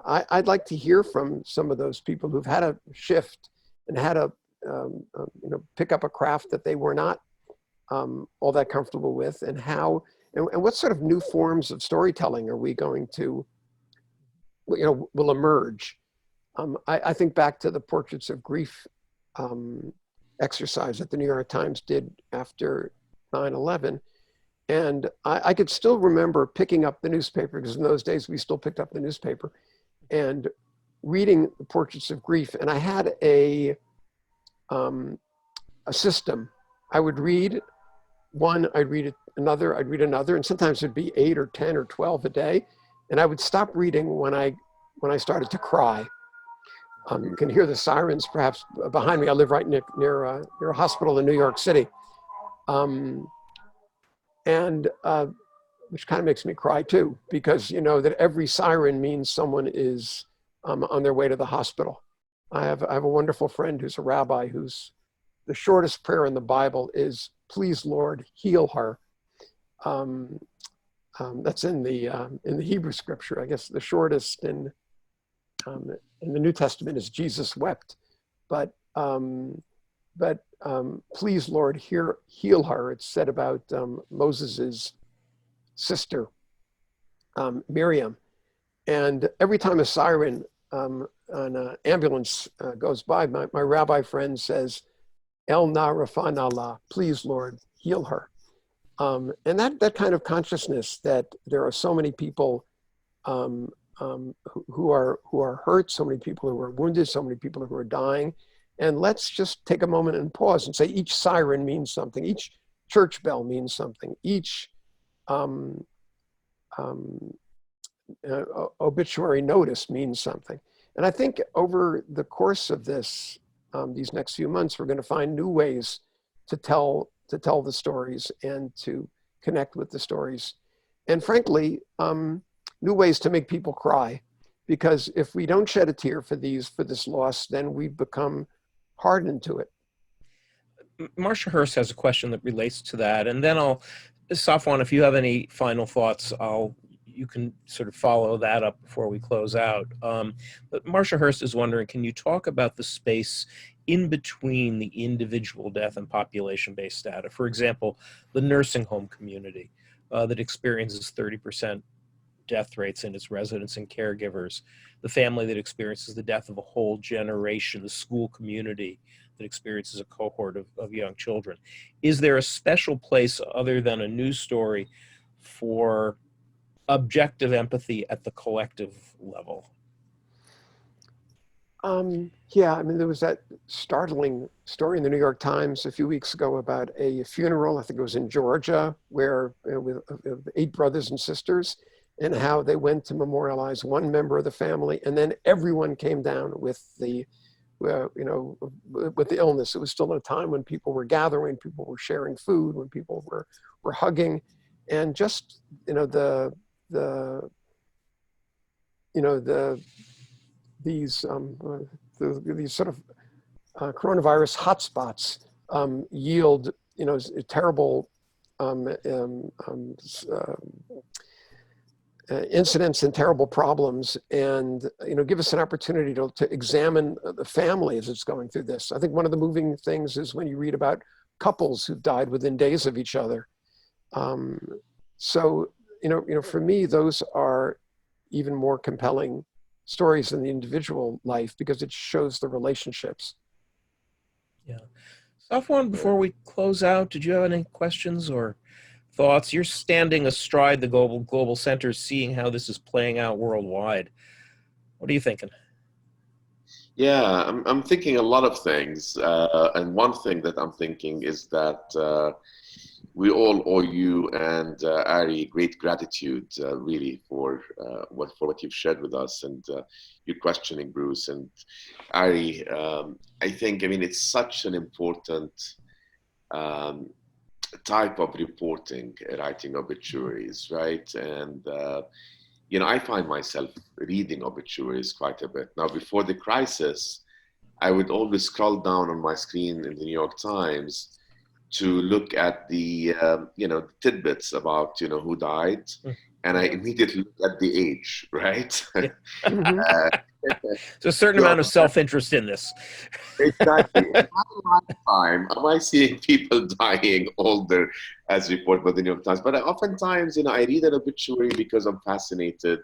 I'd like to hear from some of those people who've had a shift and had to pick up a craft that they were not all that comfortable with, and how, and what sort of new forms of storytelling are we going to, will emerge. I think back to the Portraits of Grief exercise that the New York Times did after 9/11. And I could still remember picking up the newspaper, because in those days we still picked up the newspaper, and reading the Portraits of Grief. And I had a system. I would read one, I'd read another, and sometimes it'd be 8 or 10 or 12 a day. And I would stop reading when I started to cry. You can hear the sirens perhaps behind me. I live right near a hospital in New York City. Which kind of makes me cry too, because you know that every siren means someone is on their way to the hospital. I have a wonderful friend who's a rabbi, who's the shortest prayer in the Bible is, "Please, Lord, heal her." That's in the Hebrew scripture. I guess the shortest in the New Testament is Jesus wept, but please, Lord, heal her. It's said about Moses's sister, Miriam. And every time a siren on an ambulance goes by, my rabbi friend says, El na rafan Allah, please, Lord, heal her. And that kind of consciousness that there are so many people who are hurt, so many people who are wounded, so many people who are dying. And let's just take a moment and pause and say each siren means something, each church bell means something, each obituary notice means something. And I think over the course of this, these next few months, we're going to find new ways to tell the stories and to connect with the stories. And frankly, new ways to make people cry. Because if we don't shed a tear for this loss, then we become hardened to it. Marcia Hurst has a question that relates to that. And then Safwan, if you have any final thoughts, you can sort of follow that up before we close out. But Marcia Hurst is wondering, can you talk about the space in between the individual death and population-based data? For example, the nursing home community that experiences 30% death rates in its residents and caregivers, the family that experiences the death of a whole generation, the school community that experiences a cohort of young children. Is there a special place other than a news story for objective empathy at the collective level? Yeah, I mean, there was that startling story in the New York Times a few weeks ago about a funeral, I think it was in Georgia, where with 8 brothers and sisters, and how they went to memorialize one member of the family, and then everyone came down with the illness. It was still a time when people were gathering, people were sharing food, when people were hugging, and just these sort of coronavirus hotspots yield terrible incidents and terrible problems, and give us an opportunity to examine the family as it's going through this. I think one of the moving things is when you read about couples who died within days of each other. So for me, those are even more compelling stories in the individual life, because it shows the relationships. Yeah. Safwan, before we close out, did you have any questions or thoughts? You're standing astride the global centers, seeing how this is playing out worldwide. What are you thinking? Yeah, I'm thinking a lot of things. And one thing that I'm thinking is that we all owe you and Ari great gratitude, really, for what you've shared with us and your questioning, Bruce and Ari. I think, I mean, it's such an important type of reporting, writing obituaries, right? And I find myself reading obituaries quite a bit now. Before the crisis, I would always scroll down on my screen in the New York Times to look at the tidbits about who died, and I immediately look at the age, right? There's a certain amount of self-interest in this. Exactly. In my lifetime, am I seeing people dying older as reported by the New York Times? But oftentimes, I read an obituary because I'm fascinated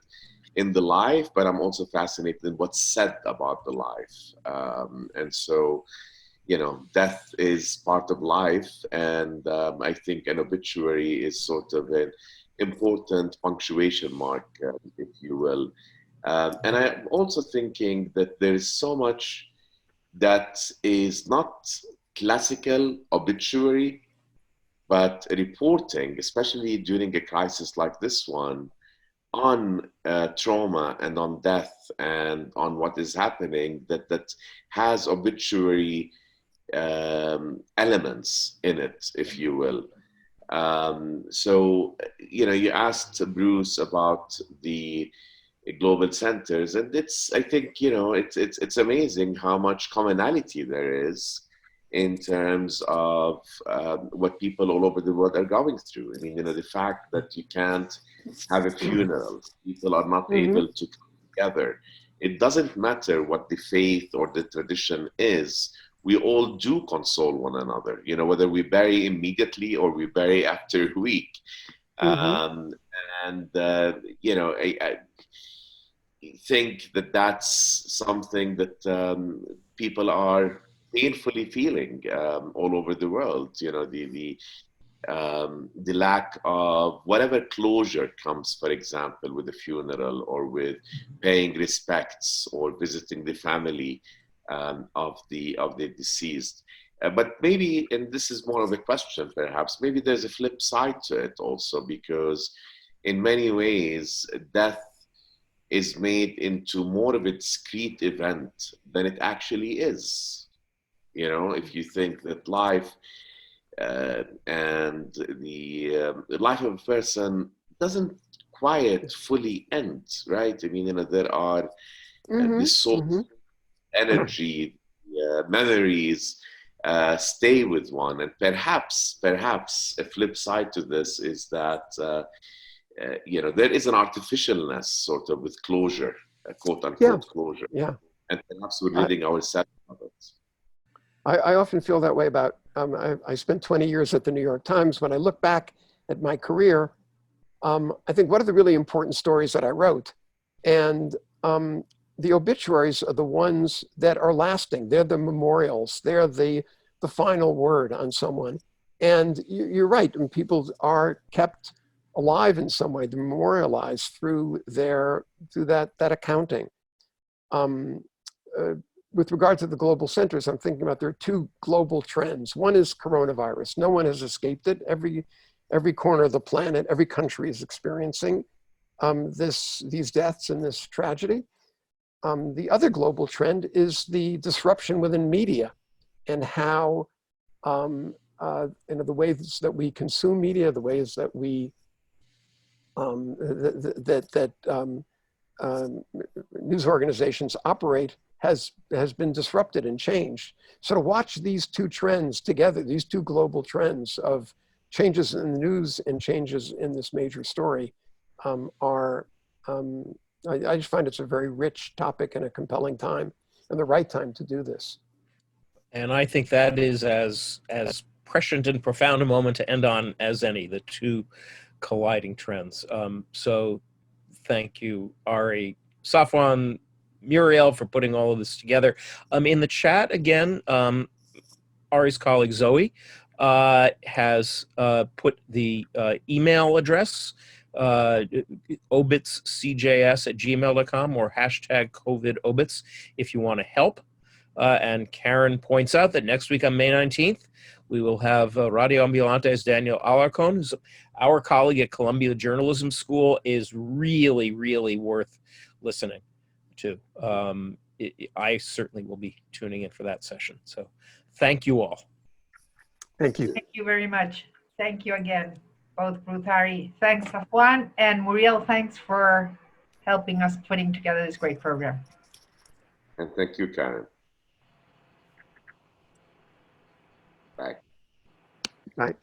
in the life, but I'm also fascinated in what's said about the life. And so, death is part of life, and I think an obituary is sort of an important punctuation mark, if you will. And I'm also thinking that there is so much that is not classical obituary, but reporting, especially during a crisis like this one, on trauma and on death and on what is happening, that has obituary elements in it, if you will. So, you asked Bruce about the global centers, and I think, it's amazing how much commonality there is in terms of what people all over the world are going through. I mean, the fact that you can't have a funeral, people are not able to come together. It doesn't matter what the faith or the tradition is. We all do console one another, whether we bury immediately or we bury after a week. I think that that's something that people are painfully feeling all over the world. The lack of whatever closure comes, for example, with a funeral or with paying respects or visiting the family of the deceased. But maybe, and this is more of a question perhaps, maybe there's a flip side to it also, because in many ways death is made into more of a discrete event than it actually is. If you think that life and the life of a person doesn't quite fully end, right? I mean, there are the soul, energy, memories stay with one. And perhaps a flip side to this is that there is an artificialness sort of with closure, quote unquote closure. Yeah. And perhaps we're leading ourselves of it. I often feel that way about, I spent 20 years at the New York Times. When I look back at my career, I think what are the really important stories that I wrote? And the obituaries are the ones that are lasting. They're the memorials. They're the final word on someone. And you're right, and people are kept alive in some way, they're memorialized through that accounting. With regard to the global centers, I'm thinking about there are two global trends. One is coronavirus. No one has escaped it. Every corner of the planet, every country is experiencing these deaths and this tragedy. The other global trend is the disruption within media and how the ways that we consume media, the ways that we news organizations operate has been disrupted and changed. So to watch these two trends together, these two global trends of changes in the news and changes in this major story I just find it's a very rich topic and a compelling time and the right time to do this. And I think that is as prescient and profound a moment to end on as any, the two colliding trends. So thank you, Ari. Safwan, Muriel, for putting all of this together. In the chat, again, Ari's colleague Zoe has put the email address, obitscjs@gmail.com or #COVIDobits if you want to help. And Karen points out that next week on May 19th, We will have Radio Ambulante's Daniel Alarcon, who's our colleague at Columbia Journalism School, is really, really worth listening to. I certainly will be tuning in for that session. So thank you all. Thank you. Thank you very much. Thank you again, both Ruth, Ari. Thanks, Safwan. And Muriel, thanks for helping us putting together this great program. And thank you, Karen. Bye. Bye.